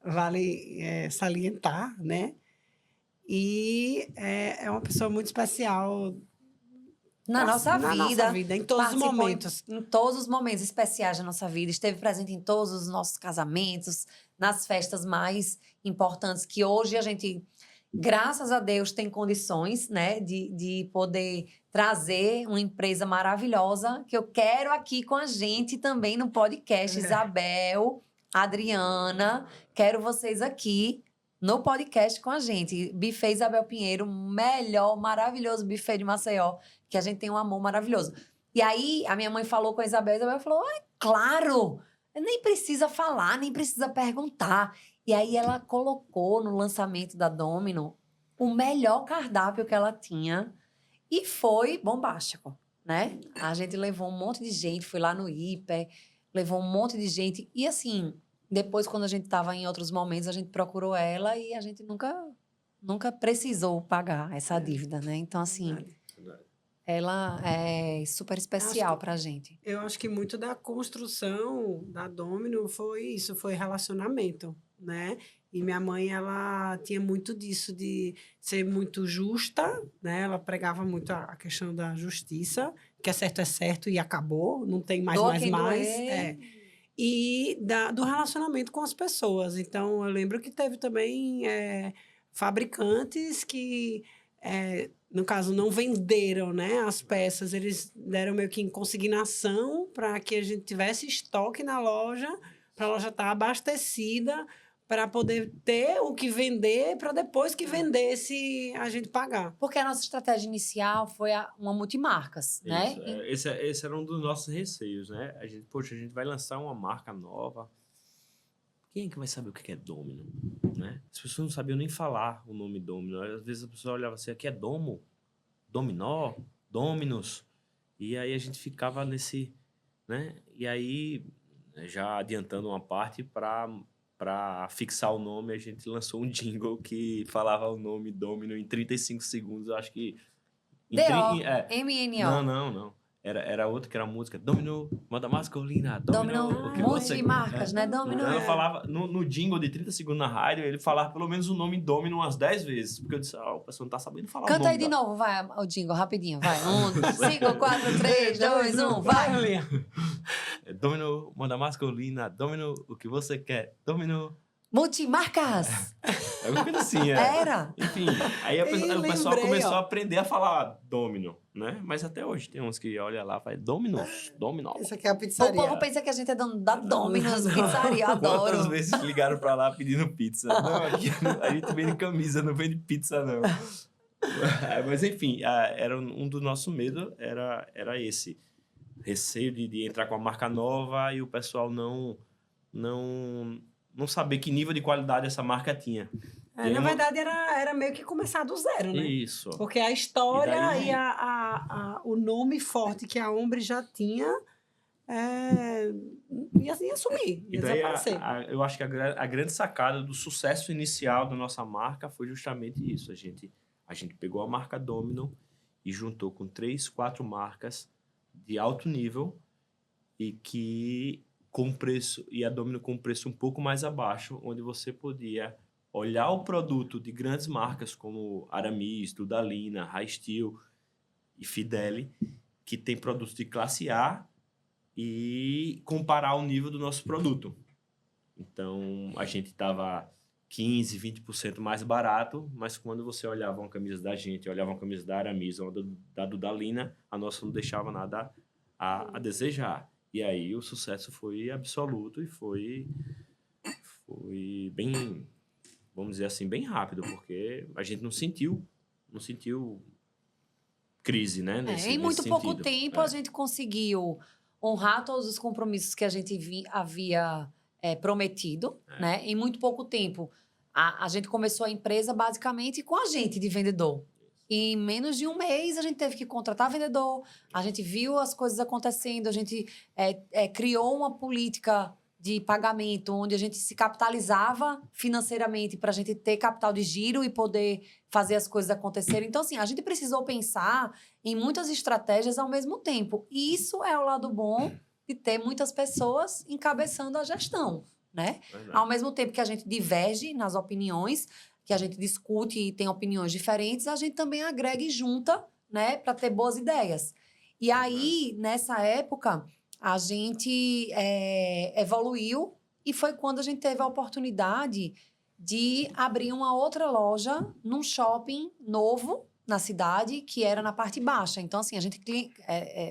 vale salientar, né? E é uma pessoa muito especial Na nossa vida, em todos os participou momentos. Em todos os momentos especiais da nossa vida, esteve presente em todos os nossos casamentos, nas festas mais importantes, que hoje a gente, graças a Deus, tem condições, né, de poder trazer uma empresa maravilhosa, que eu quero aqui com a gente também no podcast. Isabel, Adriana, quero vocês aqui no podcast com a gente. Buffet Isabel Pinheiro, melhor, maravilhoso buffet de Maceió, que a gente tem um amor maravilhoso. E aí, a minha mãe falou com a Isabel falou, claro, nem precisa falar, nem precisa perguntar. E aí, ela colocou no lançamento da Domino o melhor cardápio que ela tinha e foi bombástico, né? A gente levou um monte de gente, foi lá no Hiper, levou um monte de gente. E assim, depois, quando a gente estava em outros momentos, a gente procurou ela e a gente nunca precisou pagar essa dívida, né? Então, assim... Ela é super especial pra gente. Eu acho que muito da construção da Domino foi isso, foi relacionamento, né? E minha mãe, ela tinha muito disso, de ser muito justa, né? Ela pregava muito a questão da justiça, que é certo e acabou, não tem mais, Doa mais, quem mais. doer. E do relacionamento com as pessoas. Então, eu lembro que teve também fabricantes que... no caso, não venderam, né, as peças, eles deram meio que em consignação para que a gente tivesse estoque na loja, para a loja estar abastecida, para poder ter o que vender, para depois que vendesse a gente pagar. Porque a nossa estratégia inicial foi uma multimarcas, né? Esse era um dos nossos receios, né? A gente vai lançar uma marca nova. Quem é que vai saber o que é Domino, né? As pessoas não sabiam nem falar o nome Domino. Às vezes a pessoa olhava assim, aqui é Domo, Dominó, Dominus. E aí a gente ficava nesse, né? E aí, já adiantando uma parte, para fixar o nome, a gente lançou um jingle que falava o nome Domino em 35 segundos. Eu acho que... D-O-M-N-O. Não. Era outro que era a música Domino, moda masculina, Domino, o que você... Multimarcas, né? Domino. Ela falava, no jingle de 30 segundos na rádio, ele falava pelo menos o nome Domino umas 10 vezes. Porque eu disse, o pessoal não tá sabendo falar o nome. Canta aí de novo, vai, o jingle, rapidinho, vai. 5, 4, 3, 2, 1, vai. Domino, moda masculina, Domino, o que você quer, Domino... Multimarcas! Alguma coisa assim, Era. Enfim, aí o pessoal começou a aprender a falar Domino, né? Mas até hoje tem uns que olham lá e falam Dominos. Essa aqui é a O pizzaria. povo pensa que a gente é dono da Domino's Pizzaria, adoro. Quantas vezes ligaram pra lá pedindo pizza? Não, aqui a gente vende camisa, não vende pizza, não. Mas enfim, era um do nosso medo, era esse. Receio de entrar com a marca nova e o pessoal não saber que nível de qualidade essa marca tinha. Na verdade, era meio que começar do zero, né? Isso. Porque a história e o nome forte que a Ombre já tinha ia sumir, ia desaparecer. Eu acho que a grande sacada do sucesso inicial da nossa marca foi justamente isso. A gente pegou a marca Domino e juntou com 3, 4 marcas de alto nível e que com preço, e a Domino com preço um pouco mais abaixo, onde você podia olhar o produto de grandes marcas como Aramis, Dudalina, High Steel e Fideli, que tem produtos de classe A, e comparar o nível do nosso produto. Então, a gente estava 15%, 20% mais barato, mas quando você olhava uma camisa da gente, olhava uma camisa da Aramis ou da Dudalina, a nossa não deixava nada a desejar. E aí o sucesso foi absoluto e foi foi bem, vamos dizer assim, bem rápido, porque a gente não sentiu crise, né? Em muito pouco sentido. tempo, a gente conseguiu honrar todos os compromissos que a gente havia prometido, né? Em muito pouco tempo, a gente começou a empresa basicamente com a gente de vendedor. E em menos de um mês, a gente teve que contratar vendedor, a gente viu as coisas acontecendo, a gente criou uma política de pagamento onde a gente se capitalizava financeiramente para a gente ter capital de giro e poder fazer as coisas acontecerem. Então, assim, a gente precisou pensar em muitas estratégias ao mesmo tempo. E isso é o lado bom de ter muitas pessoas encabeçando a gestão, né? Verdade. Ao mesmo tempo que a gente diverge nas opiniões, que a gente discute e tem opiniões diferentes, a gente também agrega e junta, né, para ter boas ideias. E aí, nessa época, a gente evoluiu e foi quando a gente teve a oportunidade de abrir uma outra loja num shopping novo na cidade, que era na parte baixa. Então, assim, a gente...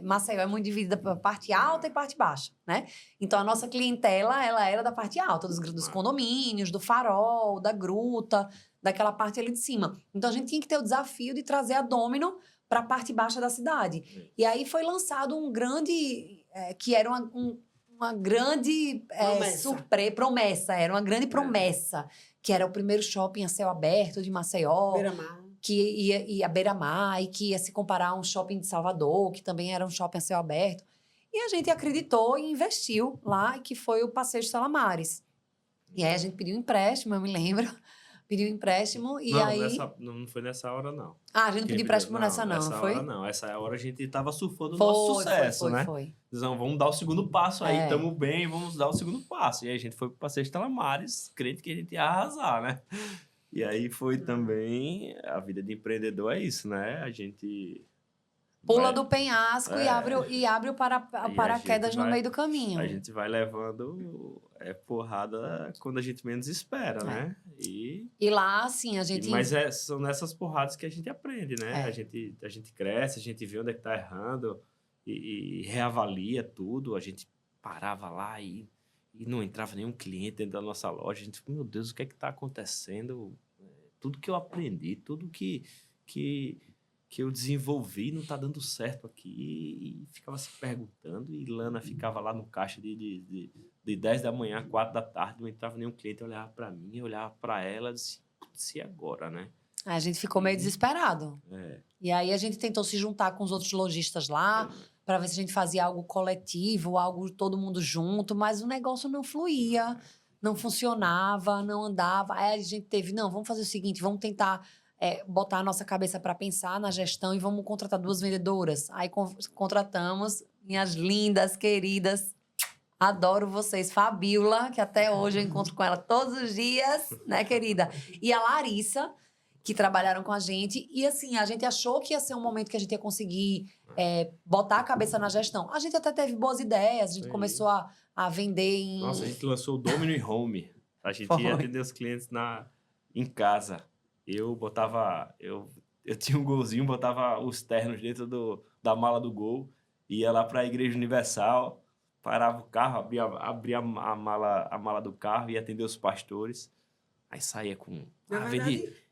Maceió é muito dividida para parte alta e parte baixa, né? Então, a nossa clientela, ela era da parte alta, dos condomínios, do Farol, da Gruta, daquela parte ali de cima. Então, a gente tinha que ter o desafio de trazer a Domino para a parte baixa da cidade. E aí foi lançado um grande... que era uma grande promessa. Era uma grande promessa. Que era o primeiro shopping a céu aberto de Maceió. Beira-mar. Que ia a beira-mar e que ia se comparar a um shopping de Salvador, que também era um shopping a céu aberto. E a gente acreditou e investiu lá, que foi o Passeio de Salamares. E aí a gente pediu um empréstimo, eu me lembro. Pediu um empréstimo e aí... Não foi nessa hora, não. A gente não pediu empréstimo não foi? Hora não. Essa hora a gente tava surfando o nosso sucesso, né? Foi. Então, vamos dar o segundo passo aí, tamo bem, vamos dar o segundo passo. E aí a gente foi pro Passeio de Salamares, crente que a gente ia arrasar, né? E aí foi também... A vida de empreendedor é isso, né? A gente... Pula do penhasco e abre o paraquedas no meio do caminho. A gente vai levando porrada quando a gente menos espera, né? E lá, assim, a gente... Mas são nessas porradas que a gente aprende, né? A gente cresce, a gente vê onde é que tá errando e reavalia tudo. A gente parava lá e não entrava nenhum cliente dentro da nossa loja. A gente, meu Deus, o que é que tá acontecendo? Tudo que eu aprendi, tudo que eu desenvolvi não tá dando certo aqui, e ficava se perguntando, e Lana ficava lá no caixa de 10 da manhã a 4 da tarde, não entrava nenhum cliente, olhava para mim, eu olhava para ela, disse, putz, e agora, né? A gente ficou meio desesperado. E aí a gente tentou se juntar com os outros lojistas lá, para ver se a gente fazia algo coletivo, algo todo mundo junto, mas o negócio não fluía, não funcionava, não andava. Aí a gente teve, não, vamos fazer o seguinte, vamos tentar... botar a nossa cabeça para pensar na gestão e vamos contratar 2 vendedoras. Aí contratamos minhas lindas, queridas, adoro vocês, Fabiola, que até hoje eu encontro com ela todos os dias, né, querida? E a Larissa, que trabalharam com a gente. E assim, a gente achou que ia ser um momento que a gente ia conseguir botar a cabeça na gestão. A gente até teve boas ideias, a gente começou a vender em... Nossa, a gente lançou o Domino e Home. A gente ia atender os clientes em casa. Eu tinha um golzinho, botava os ternos dentro da mala do gol, ia lá para a Igreja Universal, parava o carro, abria a mala do carro, ia atender os pastores. Aí saía com...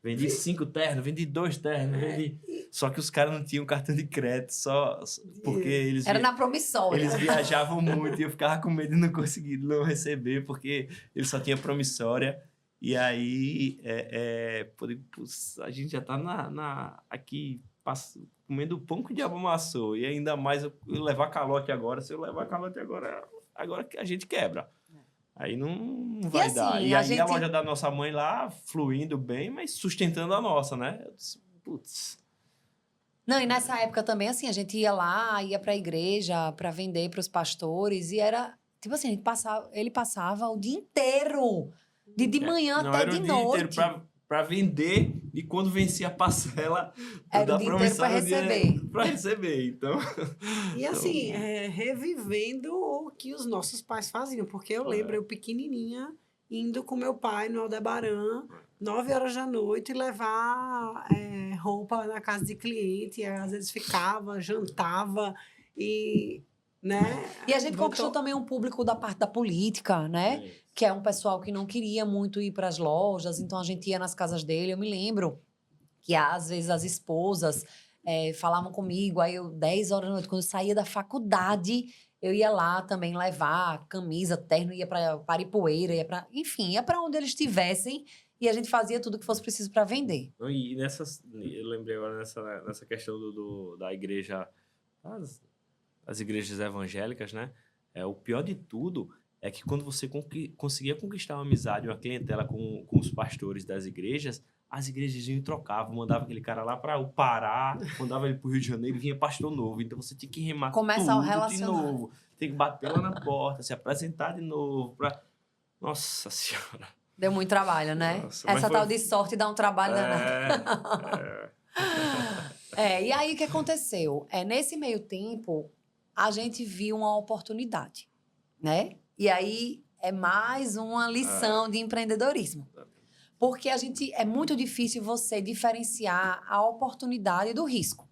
vendi 5 ternos, vendi 2 ternos, vendi... Só que os caras não tinham cartão de crédito, só porque eles... Era na promissória. Eles viajavam muito e eu ficava com medo de não conseguir não receber, porque eles só tinham promissória. E aí, a gente já tá aqui comendo pão que o diabo amassou. E ainda mais eu levar calote agora. Se eu levar calote agora que a gente quebra. Aí não vai dar. E aí a loja da nossa mãe lá, fluindo bem, mas sustentando a nossa, né? Eu disse, putz. Não, e nessa época também, assim, a gente ia lá, ia pra igreja pra vender pros pastores. E era, tipo assim, ele passava o dia inteiro... De manhã até de noite. Não, era o dia inteiro para vender, e quando vencia a parcela era o dia inteiro para receber. Para receber, então... E assim, revivendo o que os nossos pais faziam, porque eu lembro, eu pequenininha, indo com meu pai no Aldebaran, 9 horas da noite, levar roupa na casa de cliente, e às vezes ficava, jantava, e né? E a gente Botou- conquistou também um público da parte da política, né? Que é um pessoal que não queria muito ir para as lojas, então a gente ia nas casas dele. Eu me lembro que às vezes as esposas falavam comigo, aí eu, 10 horas da noite, quando eu saía da faculdade, eu ia lá também levar camisa, terno, ia para Paripoeira, enfim, ia para onde eles estivessem e a gente fazia tudo que fosse preciso para vender. Não, e eu lembrei agora nessa questão da igreja, as igrejas evangélicas, né? O pior de tudo é que quando você conseguia conquistar uma amizade, uma clientela com os pastores das igrejas, as igrejas iam e trocavam, mandava aquele cara lá para o Pará, mandava ele para o Rio de Janeiro e vinha pastor novo. Então você tinha que remar Começa o tudo de relacionamento. novo, tem que bater lá na porta, se apresentar de novo. Nossa Senhora! Deu muito trabalho, né? Nossa, mas Essa foi- tal de sorte dá um trabalho danado. E aí o que aconteceu? Nesse meio tempo, a gente viu uma oportunidade, né? E aí é mais uma lição de empreendedorismo. Porque é muito difícil você diferenciar a oportunidade do risco.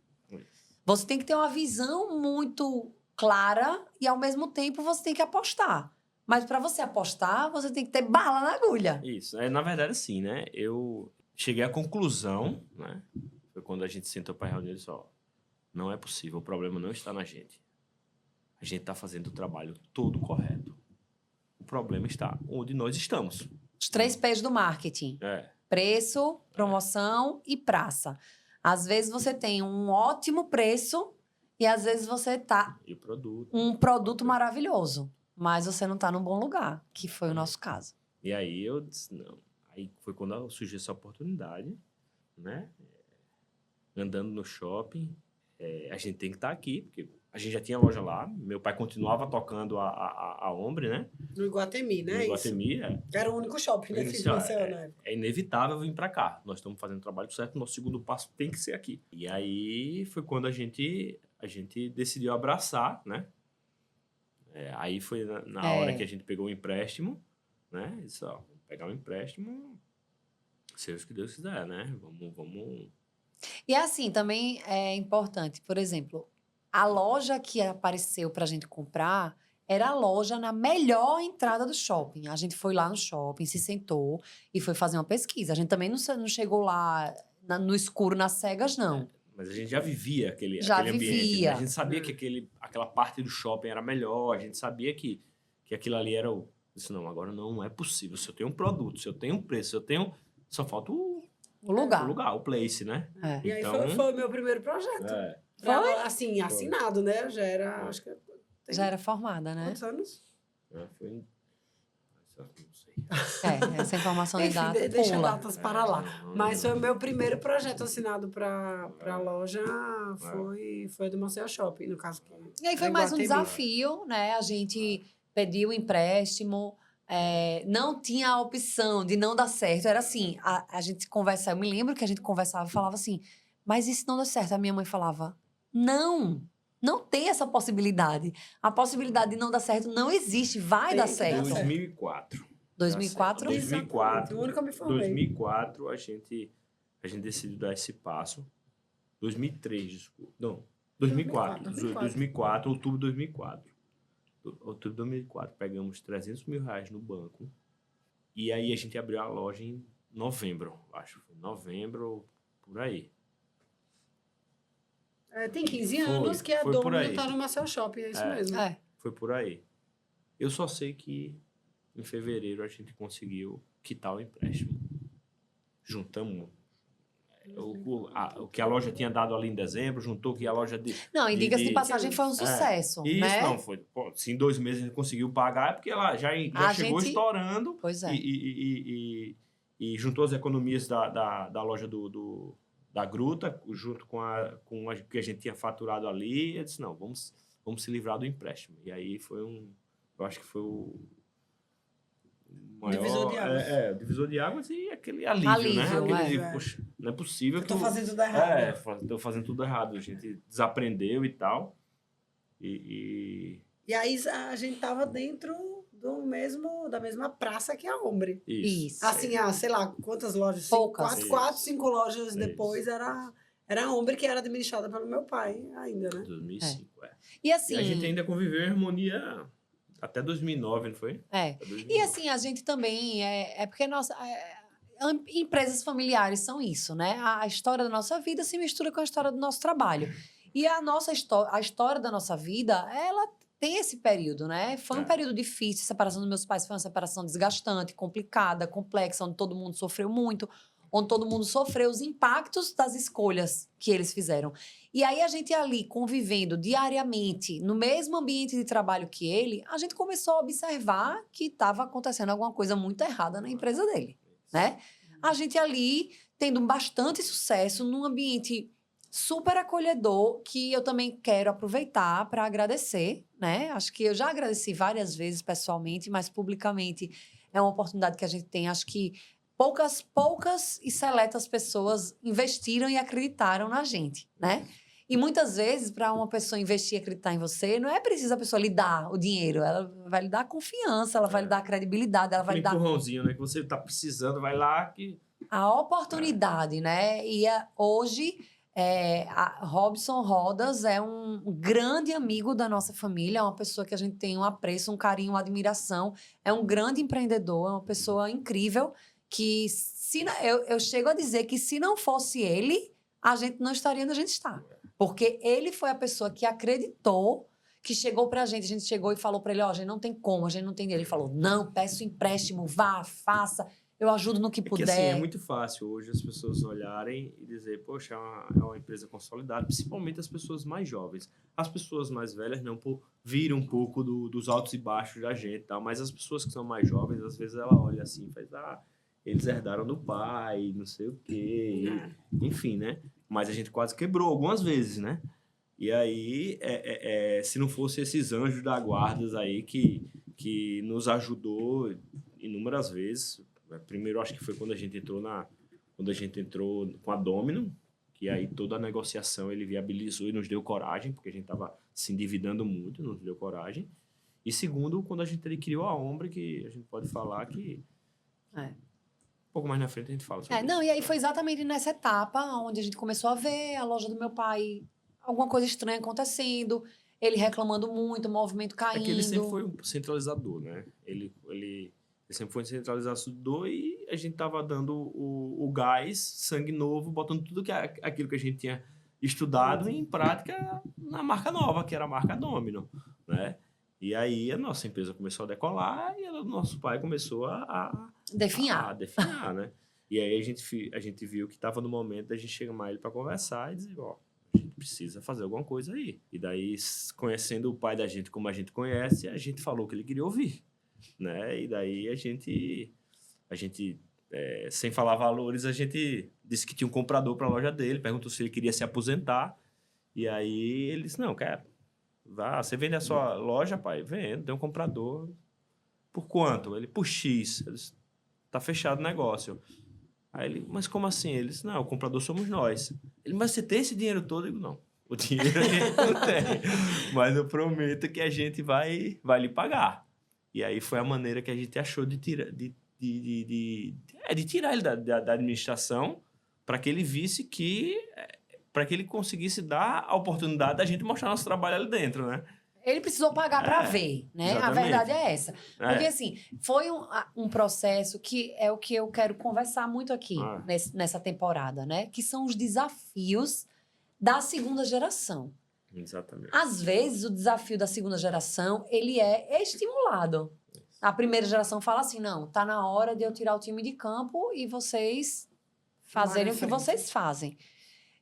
Você tem que ter uma visão muito clara e, ao mesmo tempo, você tem que apostar. Mas para você apostar, você tem que ter bala na agulha. Isso, na verdade, sim, né? Eu cheguei à conclusão, né? Foi quando a gente sentou para reunir e disse, ó, não é possível, o problema não está na gente. A gente está fazendo o trabalho todo correto. O problema está onde nós estamos. Os 3 P's do marketing. Preço, promoção e praça. Às vezes você tem um ótimo preço e às vezes você tá E o produto. um produto maravilhoso, mas você não tá num bom lugar, que foi o nosso caso. E aí eu disse, não. Aí foi quando surgiu essa oportunidade, né? Andando no shopping, a gente tem que estar aqui, porque a gente já tinha loja lá, meu pai continuava tocando a Ombre, né? No Iguatemi, né? No Iguatemi, Era o único shopping, né? Isso, Filho, Maceió, na época. é inevitável vir para cá. Nós estamos fazendo o trabalho certo, nosso segundo passo tem que ser aqui. E aí foi quando a gente decidiu abraçar, né? Aí foi na hora que a gente pegou o empréstimo, né? Disse, ó, vamos pegar o empréstimo, seja o que Deus quiser, né? Vamos... E assim, também é importante, por exemplo, a loja que apareceu pra gente comprar era a loja na melhor entrada do shopping. A gente foi lá no shopping, se sentou e foi fazer uma pesquisa. A gente também não chegou lá no escuro, nas cegas, não. Mas a gente já vivia aquele Já ambiente. vivia. Né? A gente sabia que aquela parte do shopping era melhor, a gente sabia que aquilo ali era o... Disse, não, agora não é possível. Se eu tenho um produto, se eu tenho um preço, se eu tenho... Só falta O lugar. o lugar, o place, né? E aí Então, foi o meu primeiro projeto. Foi? Assim, assinado, né? Eu já era, acho que... Já era formada, né? Quantos anos? foi... Não sei. Essa informação de Enfim, data deixa pula. datas para lá. Mas foi o meu primeiro projeto assinado para a loja, foi do Maceió Shopping, no caso. E aí foi era mais um Iguatemi. desafio, né? A gente pediu o empréstimo, não tinha a opção de não dar certo. Era assim, a gente conversava, eu me lembro que a gente conversava e falava assim, mas e se não der certo? A minha mãe falava, não tem essa possibilidade. A possibilidade de não dar certo não existe, vai Tem dar que dar certo. certo. 2004. 2004? 2004. O único que eu me formei. 2004 a gente decidiu dar esse passo. 2003, desculpa. Não, 2004. 2004, outubro de 2004. Outubro de 2004, pegamos R$300 mil no banco. E aí a gente abriu a loja em novembro, acho. Foi novembro, por aí. Tem 15 anos que a foi por dona aí. está no Maceió Shopping, é isso mesmo. Foi por aí. Eu só sei que em fevereiro a gente conseguiu quitar o empréstimo. Juntamos o que a loja tinha dado ali em dezembro, juntou o que a loja... Não, e diga-se de passagem, foi um sucesso, Isso, né? não, foi... Pô, se em 2 meses a gente conseguiu pagar, é porque ela já chegou estourando. Pois é. E juntou as economias da loja da Gruta, junto com o que a gente tinha faturado ali. Eu disse, não, vamos se livrar do empréstimo. E aí foi eu acho que foi o maior... Divisor de águas. O divisor de águas e aquele alívio, né? Poxa, não é possível Eu tô fazendo tudo errado. Estou fazendo tudo errado. A gente desaprendeu e tal. E aí a gente tava dentro da mesma praça que a Ombre. Isso. Assim, sei lá, quantas lojas? Poucas. 4, 5 lojas depois era Era a Ombre que era administrada pelo meu pai ainda, né? 2005, E assim... E a gente ainda conviveu em harmonia até 2009, não foi? É. Até E 2009. assim, a gente também... É porque empresas familiares são isso, né? A história da nossa vida se mistura com a história do nosso trabalho. E a história da nossa vida, ela tem esse período, né? Foi um período difícil. A separação dos meus pais foi uma separação desgastante, complicada, complexa, onde todo mundo sofreu muito, onde todo mundo sofreu os impactos das escolhas que eles fizeram. E aí a gente ali convivendo diariamente no mesmo ambiente de trabalho que ele, a gente começou a observar que estava acontecendo alguma coisa muito errada na empresa dele, né? A gente ali tendo bastante sucesso num ambiente super acolhedor, que eu também quero aproveitar para agradecer, né? Acho que eu já agradeci várias vezes pessoalmente, mas publicamente é uma oportunidade que a gente tem. Acho que poucas e seletas pessoas investiram e acreditaram na gente, né? E muitas vezes, para uma pessoa investir e acreditar em você, não é preciso a pessoa lhe dar o dinheiro. Ela vai lhe dar confiança, ela vai lhe dar credibilidade, ela vai lhe Aquele dar empurrãozinho, né? Que você tá precisando, vai lá que... a oportunidade, né? E hoje, a Robson Rodas é um grande amigo da nossa família, é uma pessoa que a gente tem um apreço, um carinho, uma admiração. É um grande empreendedor, é uma pessoa incrível que eu chego a dizer que se não fosse ele, a gente não estaria onde a gente está. Porque ele foi a pessoa que acreditou, que chegou pra gente, a gente chegou e falou pra ele, ó, a gente não tem como, a gente não tem dinheiro. Ele falou, não, peço empréstimo, vá, faça, eu ajudo no que Que puder. assim, é muito fácil hoje as pessoas olharem e dizer, poxa, é uma empresa consolidada, principalmente as pessoas mais jovens. As pessoas mais velhas não viram um pouco dos altos e baixos da gente, tal, mas as pessoas que são mais jovens, às vezes ela olha assim e faz, eles herdaram do pai, não sei o quê, enfim, né? Mas a gente quase quebrou algumas vezes, né? E aí, se não fosse esses anjos da guarda aí que nos ajudou inúmeras vezes. Primeiro, acho que foi quando a gente entrou com a Domino, que aí toda a negociação ele viabilizou e nos deu coragem, porque a gente estava se endividando muito, nos deu coragem. E segundo, quando a gente criou a Ombre, que a gente pode falar que... Um pouco mais na frente a gente fala sobre isso. Não, e aí foi exatamente nessa etapa onde a gente começou a ver a loja do meu pai, alguma coisa estranha acontecendo, ele reclamando muito, o movimento caindo. É que ele sempre foi um centralizador, né? Ele sempre foi um centralizador e a gente tava dando o gás, sangue novo, botando tudo aquilo que a gente tinha estudado em prática na marca nova, que era a marca Domino, né? E aí a nossa empresa começou a decolar e o nosso pai começou a definhar, né? E aí a gente viu que estava no momento da gente chamar ele para conversar e dizer, ó, a gente precisa fazer alguma coisa aí. E daí, conhecendo o pai da gente como a gente conhece, a gente falou o que ele queria ouvir, né? E daí a gente sem falar valores, a gente disse que tinha um comprador para a loja dele, perguntou se ele queria se aposentar. E aí ele disse, não, quero. Vá, você vende a sua loja, pai? Vendo, tem um comprador. Por quanto? Ele, por X. Ele disse, tá fechado o negócio. Aí ele, mas como assim? Ele disse, não, o comprador somos nós. Ele, mas você tem esse dinheiro todo? Eu digo, não. O dinheiro a gente não tem. Mas eu prometo que a gente vai lhe pagar. E aí foi a maneira que a gente achou de tirar ele da administração para que ele visse que... para que ele conseguisse dar a oportunidade da gente mostrar nosso trabalho ali dentro, né? Ele precisou pagar para ver, né? Exatamente. A verdade é essa. Porque, assim, foi um processo que é o que eu quero conversar muito aqui nessa temporada, né? Que são os desafios da segunda geração. Exatamente. Às vezes, o desafio da segunda geração, ele é estimulado. A primeira geração fala assim, não, tá na hora de eu tirar o time de campo e vocês fazerem o que vocês fazem.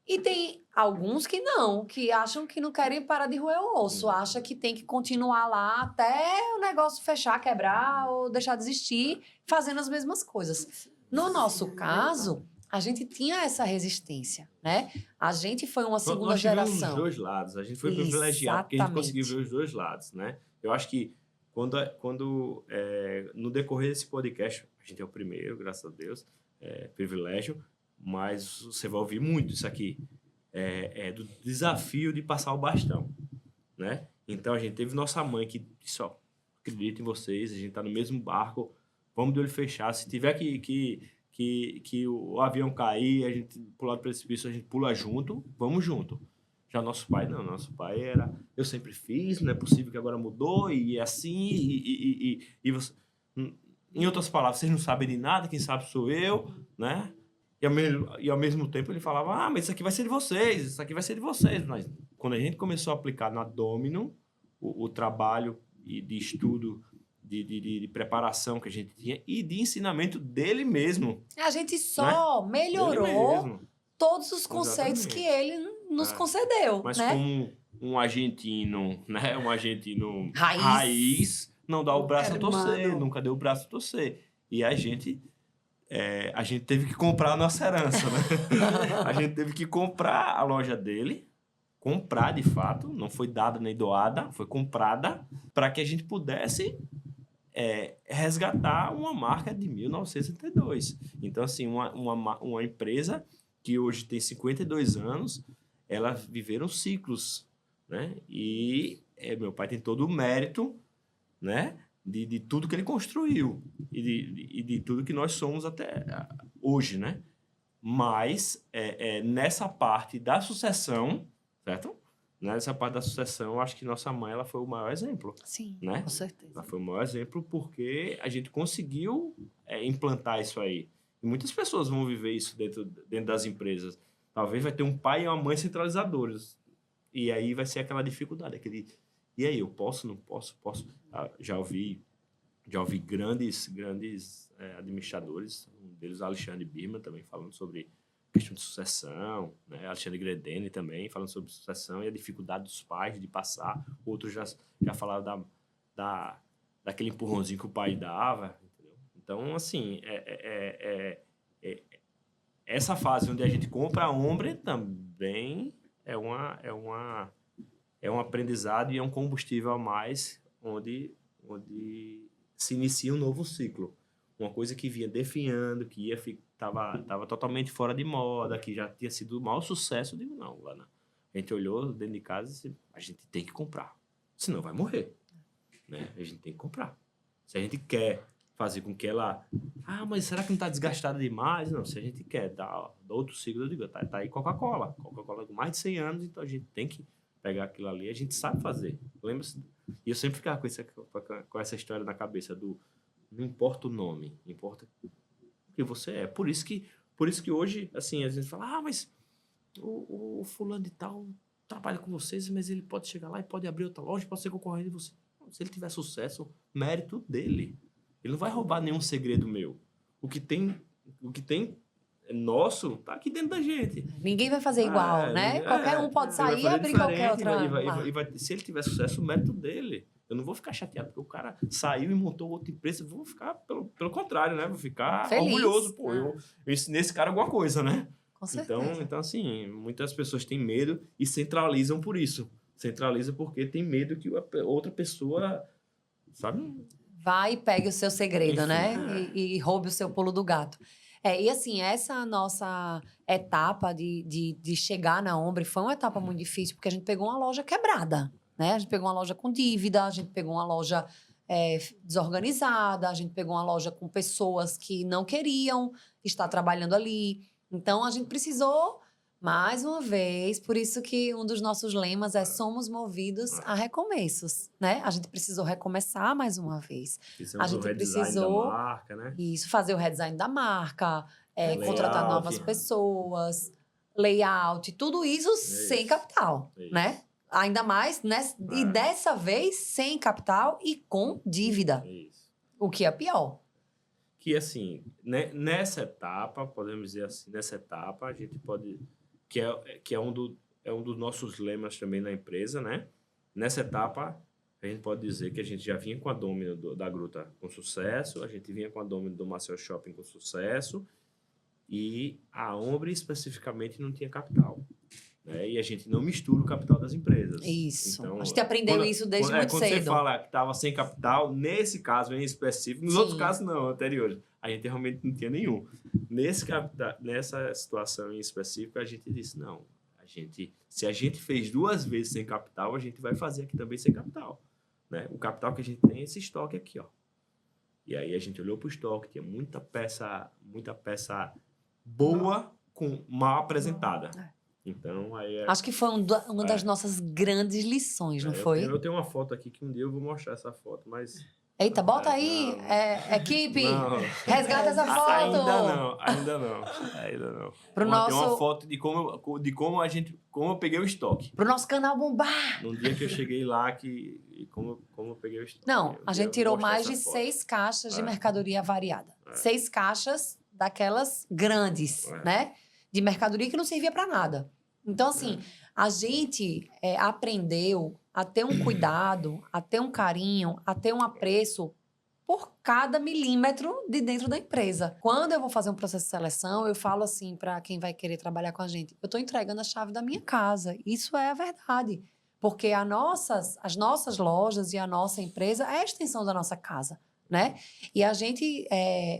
E tem alguns que não, que acham que não querem parar de roer o osso, acham que tem que continuar lá até o negócio fechar, quebrar ou deixar de existir, fazendo as mesmas coisas. No nosso caso, a gente tinha essa resistência, né? A gente foi uma segunda geração. Nós tivemos os dois lados, a gente foi privilegiado porque a gente conseguiu ver os dois lados, né? Eu acho que quando no decorrer desse podcast, a gente é o primeiro, graças a Deus, privilégio, mas você vai ouvir muito isso aqui, do desafio de passar o bastão, né? Então, a gente teve nossa mãe que disse, ó, acredito em vocês, a gente tá no mesmo barco, vamos de olho fechado, se tiver que que o avião cair, a gente pular do precipício, a gente pula junto, vamos junto. Já nosso pai, não. Nosso pai era, eu sempre fiz, não é possível que agora mudou, e é assim, e você... Em outras palavras, vocês não sabem de nada, quem sabe sou eu, né? E ao mesmo tempo ele falava, mas isso aqui vai ser de vocês, isso aqui vai ser de vocês. Mas quando a gente começou a aplicar na Domino, o trabalho de estudo, de preparação que a gente tinha e de ensinamento dele mesmo. A gente só melhorou todos os conceitos que ele nos concedeu, Mas né? como um argentino, né? Um argentino raiz não dá o braço a torcer, nunca deu o braço a torcer. E a gente teve que comprar a nossa herança, né? A gente teve que comprar a loja dele, comprar de fato, não foi dada nem doada, foi comprada para que a gente pudesse resgatar uma marca de 1962. Então, assim, uma empresa que hoje tem 52 anos, elas viveram ciclos, né? E meu pai tem todo o mérito, né? De tudo que ele construiu e de tudo que nós somos até hoje, né? Mas nessa parte da sucessão, certo? Nessa parte da sucessão, eu acho que nossa mãe ela foi o maior exemplo. Sim, né? com certeza. Ela foi o maior exemplo porque a gente conseguiu implantar isso aí. E muitas pessoas vão viver isso dentro das empresas. Talvez vai ter um pai e uma mãe centralizadores. E aí vai ser aquela dificuldade, e aí, eu posso, não posso, posso? Já ouvi grandes administradores, um deles Alexandre Birman também falando sobre questão de sucessão, né? Alexandre Gredeni também falando sobre sucessão e a dificuldade dos pais de passar. Outros já falaram daquele empurrãozinho que o pai dava, entendeu? Então, assim, essa fase onde a gente compra a Ombre também é um aprendizado e é um combustível a mais onde se inicia um novo ciclo. Uma coisa que vinha definhando, que estava totalmente fora de moda, que já tinha sido um maior sucesso. Eu digo, não, Lana. A gente olhou dentro de casa e disse, a gente tem que comprar, senão vai morrer. Né? A gente tem que comprar. Se a gente quer fazer com que ela... mas será que não está desgastada demais? Não, se a gente quer dar outro ciclo, eu digo, tá aí Coca-Cola. Coca-Cola com mais de 100 anos, então a gente tem que pegar aquilo ali, a gente sabe fazer. Lembra-se? E eu sempre ficava com essa história na cabeça do não importa o nome, importa o que você é. Por isso que hoje, assim, a gente fala, mas o fulano de tal trabalha com vocês, mas ele pode chegar lá e pode abrir outra loja, pode ser concorrente de você. Se ele tiver sucesso, mérito dele. Ele não vai roubar nenhum segredo meu. O que tem nosso tá aqui dentro da gente. Ninguém vai fazer igual, né? Qualquer um pode sair e abrir qualquer outra. Se ele tiver sucesso, o mérito dele. Eu não vou ficar chateado porque o cara saiu e montou outra empresa. Eu vou ficar, pelo contrário, né? Vou ficar feliz, orgulhoso. Pô, eu ensinei esse cara alguma coisa, né? Com certeza. Então, assim, muitas pessoas têm medo e centralizam por isso. Centraliza porque tem medo que outra pessoa, sabe? Vai e pegue o seu segredo, né? E roube o seu pulo do gato. E assim, essa nossa etapa de chegar na Ombre foi uma etapa muito difícil, porque a gente pegou uma loja quebrada, né? A gente pegou uma loja com dívida, a gente pegou uma loja desorganizada, a gente pegou uma loja com pessoas que não queriam estar trabalhando ali. Então, a gente precisou, mais uma vez, por isso que um dos nossos lemas é somos movidos a recomeços, né? A gente precisou recomeçar mais uma vez. A gente precisou da marca, né? Isso, fazer o redesign da marca, contratar novas pessoas, layout, tudo isso sem capital, né? Ainda mais, e dessa vez, sem capital e com dívida. Isso. O que é pior. Que, assim, nessa etapa, podemos dizer assim, a gente pode... Que é um dos nossos lemas também na empresa, né? Nessa etapa, a gente pode dizer que a gente já vinha com a Domino da Gruta com sucesso, a gente vinha com a Domino do Marcel Shopping com sucesso, e a Ombre especificamente não tinha capital. Né? E a gente não mistura o capital das empresas. Isso. Então, a gente aprendeu isso desde muito quando cedo. Quando você fala que estava sem capital, nesse caso em específico, nos outros casos não, anteriores, a gente realmente não tinha nenhum. Nessa situação em específico, a gente disse, não, se a gente fez 2 vezes sem capital, a gente vai fazer aqui também sem capital. Né? O capital que a gente tem é esse estoque aqui, ó. E aí a gente olhou pro estoque, tinha muita peça boa com mal apresentada. Então, aí... Acho que foi uma das nossas grandes lições, não foi? Eu tenho uma foto aqui que um dia eu vou mostrar essa foto, mas... Eita, bota aí, equipe, Não. resgata essa foto. Ainda não. Pro Tem nosso, uma foto de como eu peguei o estoque. pro nosso canal bombar. No dia que eu cheguei lá, como eu peguei o estoque. Não, a gente tirou mais de essa foto. 6 caixas de mercadoria variada. É. 6 caixas daquelas grandes, né? De mercadoria que não servia para nada. Então, assim, a gente aprendeu a ter um cuidado, a ter um carinho, a ter um apreço por cada milímetro de dentro da empresa. Quando eu vou fazer um processo de seleção, eu falo assim para quem vai querer trabalhar com a gente: eu estou entregando a chave da minha casa. Isso é a verdade. Porque as nossas lojas e a nossa empresa é a extensão da nossa casa, né? E a gente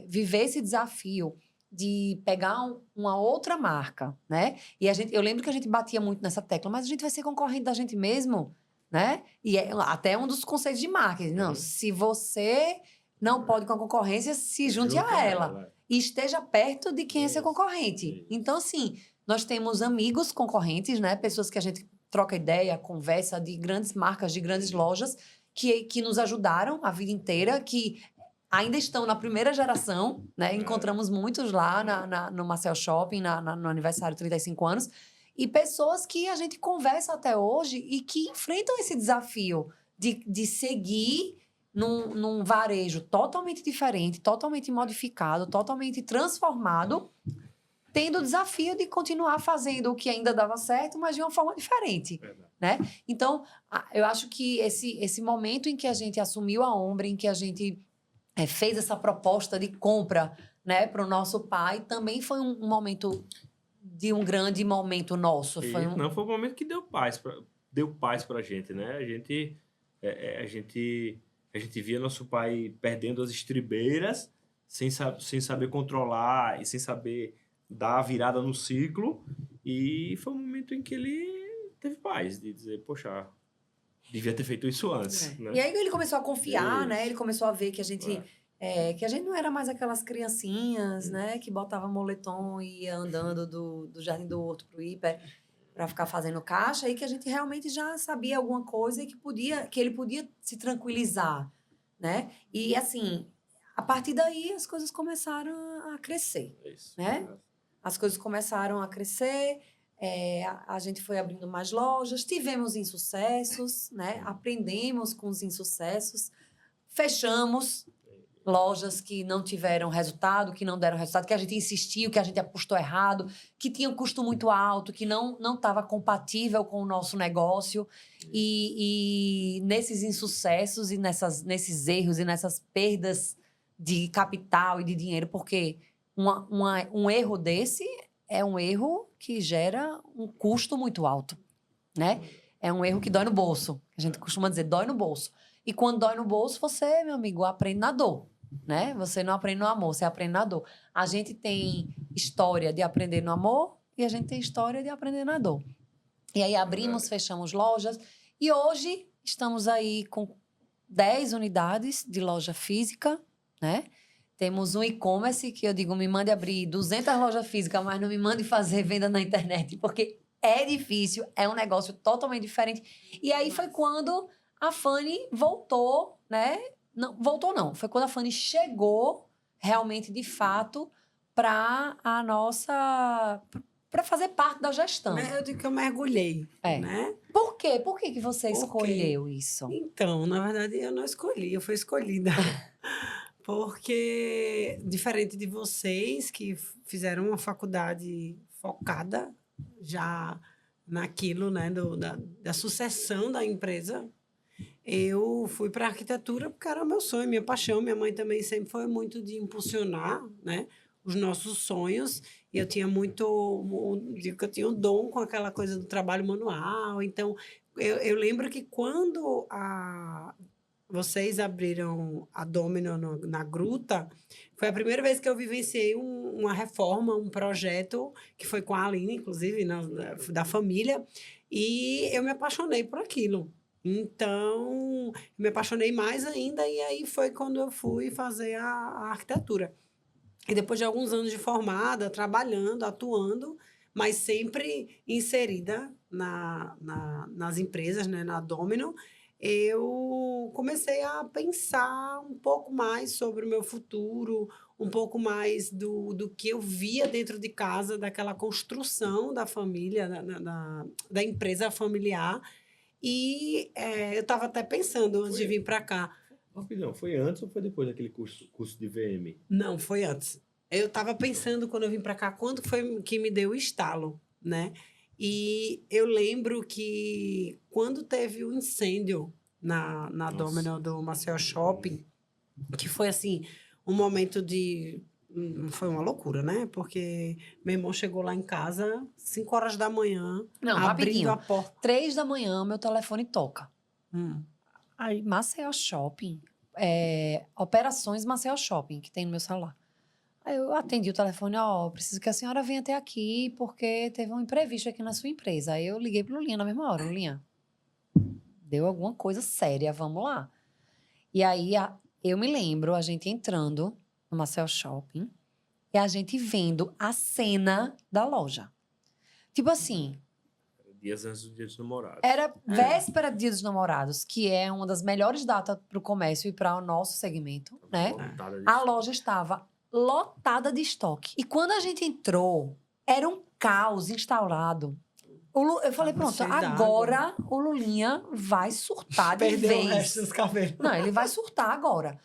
viver esse desafio de pegar uma outra marca, né? E eu lembro que a gente batia muito nessa tecla, mas a gente vai ser concorrente da gente mesmo, né? E é até um dos conceitos de marketing. Não, se você não pode com a concorrência, se junte a ela. E esteja perto de quem é seu concorrente. Então, assim, nós temos amigos concorrentes, né? Pessoas que a gente troca ideia, conversa, de grandes marcas, de grandes lojas, que nos ajudaram a vida inteira, que ainda estão na primeira geração, né? Encontramos muitos lá no Marcel Shopping, no aniversário de 35 anos. E pessoas que a gente conversa até hoje e que enfrentam esse desafio de seguir num varejo totalmente diferente, totalmente modificado, totalmente transformado, tendo o desafio de continuar fazendo o que ainda dava certo, mas de uma forma diferente, né? Então, eu acho que esse momento em que a gente assumiu a Ombre, em que a gente fez essa proposta de compra, né, para o nosso pai, também foi um momento de um grande momento nosso. Foi um momento que deu paz para a gente, né? A gente via nosso pai perdendo as estribeiras, sem saber controlar e sem saber dar a virada no ciclo. E foi um momento em que ele teve paz, de dizer, poxa, devia ter feito isso antes. Né? E aí ele começou a confiar, né? Ele começou a ver que a gente não era mais aquelas criancinhas, né? Que botava moletom e ia andando do Jardim do Horto pro Hiper para ficar fazendo caixa, e que a gente realmente já sabia alguma coisa e que ele podia se tranquilizar, né? E assim, a partir daí as coisas começaram a crescer, né? As coisas começaram a crescer. A gente foi abrindo mais lojas, tivemos insucessos, né? Aprendemos com os insucessos, fechamos lojas que não tiveram resultado, que não deram resultado, que a gente insistiu, que a gente apostou errado, que tinha um custo muito alto, que não estava compatível com o nosso negócio. E nesses insucessos e nesses erros e nessas perdas de capital e de dinheiro, porque um erro desse é um erro que gera um custo muito alto, né? É um erro que dói no bolso. A gente costuma dizer, dói no bolso. E quando dói no bolso, você, meu amigo, aprende na dor, né? Você não aprende no amor, você aprende na dor. A gente tem história de aprender no amor e a gente tem história de aprender na dor. E aí abrimos, fechamos lojas e hoje estamos aí com 10 unidades de loja física, né? Temos um e-commerce que eu digo, me mande abrir 200 lojas físicas, mas não me mande fazer venda na internet, porque é difícil, é um negócio totalmente diferente. E aí foi quando a Fanny voltou, né? Não, voltou não, foi quando a Fanny chegou realmente, de fato, para fazer parte da gestão. Eu digo que eu mergulhei, né? Por quê? Por que você escolheu isso? Então, na verdade, eu não escolhi, eu fui escolhida. Porque, diferente de vocês, que fizeram uma faculdade focada já naquilo, né, da sucessão da empresa, eu fui para a arquitetura porque era o meu sonho, minha paixão. Minha mãe também sempre foi muito de impulsionar, né, os nossos sonhos. E eu tinha digo que eu tinha um dom com aquela coisa do trabalho manual. Então, eu lembro que quando vocês abriram a Domino na Gruta, foi a primeira vez que eu vivenciei uma reforma, um projeto, que foi com a Aline, inclusive, da família, e eu me apaixonei por aquilo. Então, me apaixonei mais ainda, e aí foi quando eu fui fazer a arquitetura. E depois de alguns anos de formada, trabalhando, atuando, mas sempre inserida nas empresas, né, na Domino, eu comecei a pensar um pouco mais sobre o meu futuro, um pouco mais do que eu via dentro de casa, daquela construção da família, da empresa familiar. E eu estava até pensando antes de Foi, vir para cá. rapidão, foi antes ou foi depois daquele curso de VM? Não, foi antes. Eu estava pensando quando eu vim para cá, quando foi que me deu o estalo, né? E eu lembro que quando teve o incêndio na Nossa. Domino do Maceió Shopping, que foi assim, um momento de. Foi uma loucura, né? Porque meu irmão chegou lá em casa, 5 horas da manhã, Não, abrindo a rapidinho. porta. 3 da manhã, meu telefone toca. Hum. Aí, Maceió Shopping, Operações Maceió Shopping, que tem no meu celular. Aí eu atendi o telefone, ó, preciso que a senhora venha até aqui, porque teve um imprevisto aqui na sua empresa. Aí eu liguei pro Lulinha na mesma hora, Lulinha, deu alguma coisa séria, vamos lá. E aí eu me lembro, a gente entrando no Maceió Shopping e a gente vendo a cena da loja. Tipo assim, Dias antes do Dia dos Namorados. era véspera de Dia dos Namorados, que é uma das melhores datas para o comércio e para o nosso segmento, né? Lotada de A estoque. loja estava lotada de estoque. E quando a gente entrou, era um caos instaurado. Eu falei, Tava pronto, cheio agora o Lulinha vai surtar de Perdeu o vez. resto dos cabelos. Não, ele vai surtar agora.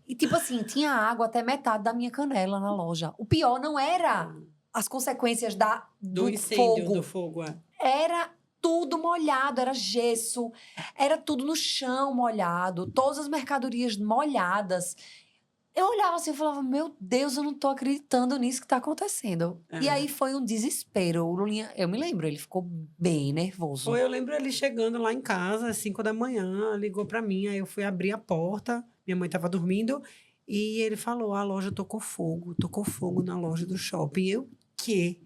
E tipo assim, tinha água até metade da minha canela na loja. O pior não era as consequências Do do incêndio, fogo. do fogo, é. Era tudo molhado, era gesso, era tudo no chão molhado, todas as mercadorias molhadas. Eu olhava assim e falava, meu Deus, eu não tô acreditando nisso que tá acontecendo. E aí foi um desespero. O Lulinha, eu me lembro, ele ficou bem nervoso. Foi, eu lembro ele chegando lá em casa, às 5 da manhã, ligou pra mim, aí eu fui abrir a porta, minha mãe tava dormindo, e ele falou, a loja tocou fogo na loja do shopping. Eu, quê?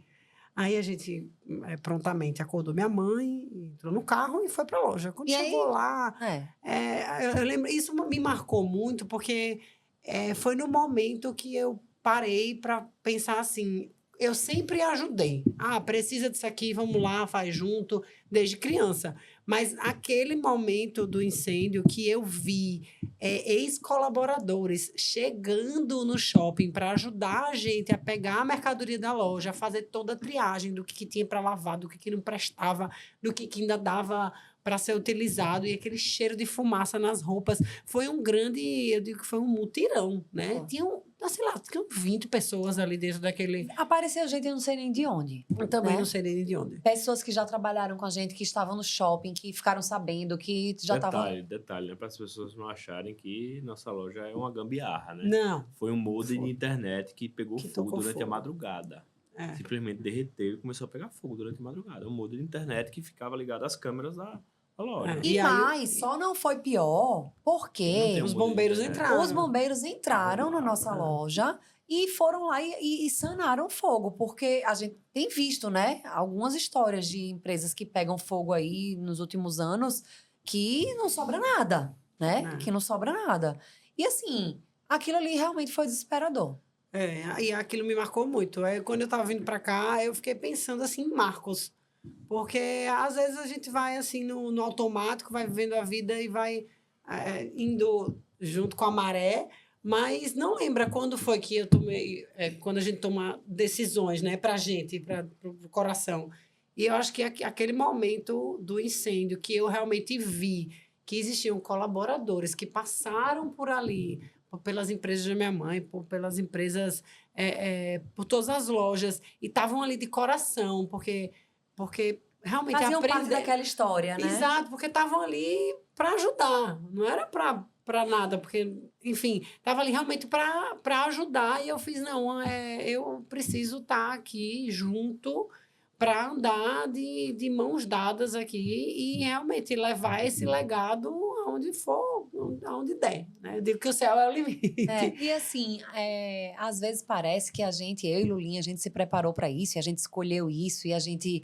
Aí a gente prontamente acordou minha mãe, entrou no carro e foi pra loja. Quando E chegou aí, lá, eu lembro, isso me marcou muito, porque foi no momento que eu parei para pensar assim, eu sempre ajudei. Ah, precisa disso aqui, vamos lá, faz junto, desde criança. Mas aquele momento do incêndio que eu vi ex-colaboradores chegando no shopping para ajudar a gente a pegar a mercadoria da loja, a fazer toda a triagem do que tinha para lavar, do que não prestava, do que ainda dava para ser utilizado, e aquele cheiro de fumaça nas roupas. Foi um grande, eu digo que foi um mutirão, né? Tinham, sei lá, tinham 20 pessoas ali dentro daquele. apareceu gente, eu não sei nem de onde. Eu também né? não sei nem de onde. Pessoas que já trabalharam com a gente, que estavam no shopping, que ficaram sabendo, que já estavam... Detalhe, né? Para as pessoas não acharem que nossa loja é uma gambiarra, né? Não. Foi um modem de internet que pegou Que fogo tocou durante a fogo. madrugada. É. Simplesmente derreteu e começou a pegar fogo durante a madrugada. Um modem de internet que ficava ligado às câmeras da loja. É. E E aí, mais, só não foi pior Não porque tem um Os modem de bombeiros internet. entraram. os bombeiros entraram na nossa loja e foram lá e sanaram o fogo, porque a gente tem visto, né, algumas histórias de empresas que pegam fogo aí nos últimos anos que não sobra nada, né? É. Que não sobra nada. E assim, aquilo ali realmente foi desesperador. E aquilo me marcou muito. Quando eu estava vindo para cá, eu fiquei pensando assim em Marcos. Porque às vezes a gente vai assim no automático, vai vivendo a vida e vai indo junto com a maré, mas não lembra quando foi que eu tomei, quando a gente toma decisões, né, para a gente, para o coração. E eu acho que aquele momento do incêndio que eu realmente vi que existiam colaboradores que passaram por ali, pelas empresas da minha mãe, pelas empresas, por todas as lojas, e estavam ali de coração, porque realmente Faziam parte aprender. daquela história, né? Exato, porque estavam ali para ajudar, não era para nada, porque, enfim, estava ali realmente para ajudar, e eu fiz, não, eu preciso estar aqui junto para andar de mãos dadas aqui e realmente levar esse legado aonde der, né? Eu digo que o céu é o limite. E assim, às vezes parece que eu e Lulinha, a gente se preparou para isso, e a gente escolheu isso, e a gente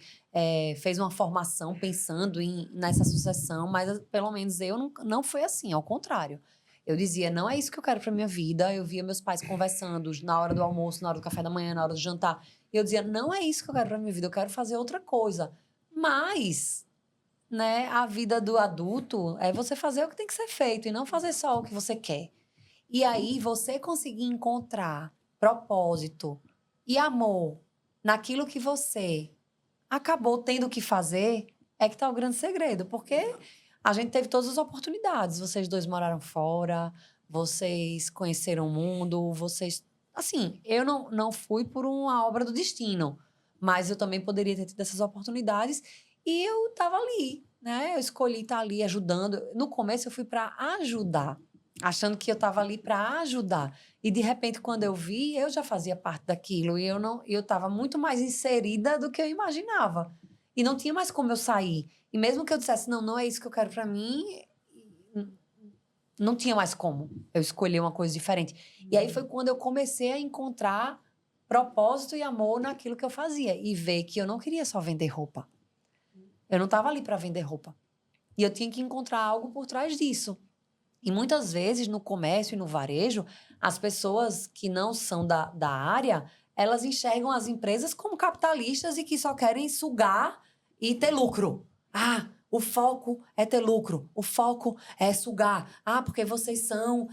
fez uma formação pensando nessa sucessão, mas pelo menos eu não foi assim, ao contrário. Eu dizia, não é isso que eu quero para minha vida. Eu via meus pais conversando na hora do almoço, na hora do café da manhã, na hora do jantar. E eu dizia, não é isso que eu quero para minha vida, eu quero fazer outra coisa. Mas, né, a vida do adulto é você fazer o que tem que ser feito e não fazer só o que você quer. E aí, você conseguir encontrar propósito e amor naquilo que você acabou tendo que fazer é que tá o grande segredo. Porque a gente teve todas as oportunidades. Vocês dois moraram fora, vocês conheceram o mundo, vocês... Assim, eu não fui por uma obra do destino, mas eu também poderia ter tido essas oportunidades e eu tava ali, né? Eu escolhi estar ali ajudando. No começo, eu fui para ajudar, achando que eu estava ali para ajudar. E, de repente, quando eu vi, eu já fazia parte daquilo. E eu estava muito mais inserida do que eu imaginava. E não tinha mais como eu sair. E mesmo que eu dissesse, não é isso que eu quero para mim, não tinha mais como eu escolher uma coisa diferente. E aí foi quando eu comecei a encontrar propósito e amor naquilo que eu fazia. E ver que eu não queria só vender roupa. Eu não estava ali para vender roupa. E eu tinha que encontrar algo por trás disso. E muitas vezes, no comércio e no varejo, as pessoas que não são da área, elas enxergam as empresas como capitalistas e que só querem sugar e ter lucro. Ah, o foco é ter lucro. O foco é sugar. Ah, porque vocês são...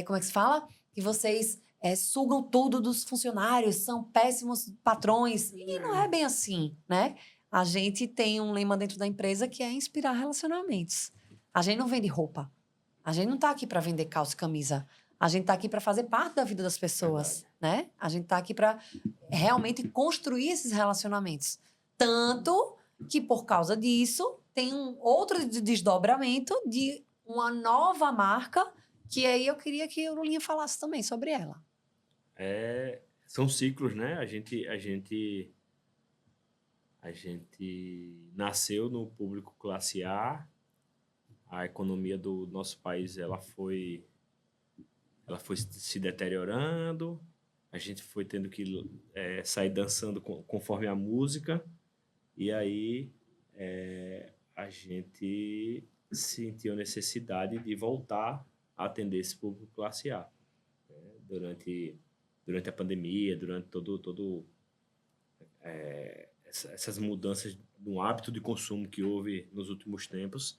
como é que se fala? Que vocês sugam tudo dos funcionários, são péssimos patrões. E não é bem assim, né? A gente tem um lema dentro da empresa que é inspirar relacionamentos. A gente não vende roupa. A gente não está aqui para vender calça e camisa. A gente está aqui para fazer parte da vida das pessoas, né? A gente está aqui para realmente construir esses relacionamentos. Tanto que, por causa disso, tem um outro desdobramento de uma nova marca que aí eu queria que o Lulinha falasse também sobre ela. São ciclos, né? A gente nasceu no público classe A. A economia do nosso país ela foi se deteriorando, a gente foi tendo que sair dançando conforme a música, e aí a gente sentiu a necessidade de voltar a atender esse público classe A. Durante a pandemia, durante essas mudanças no hábito de consumo que houve nos últimos tempos,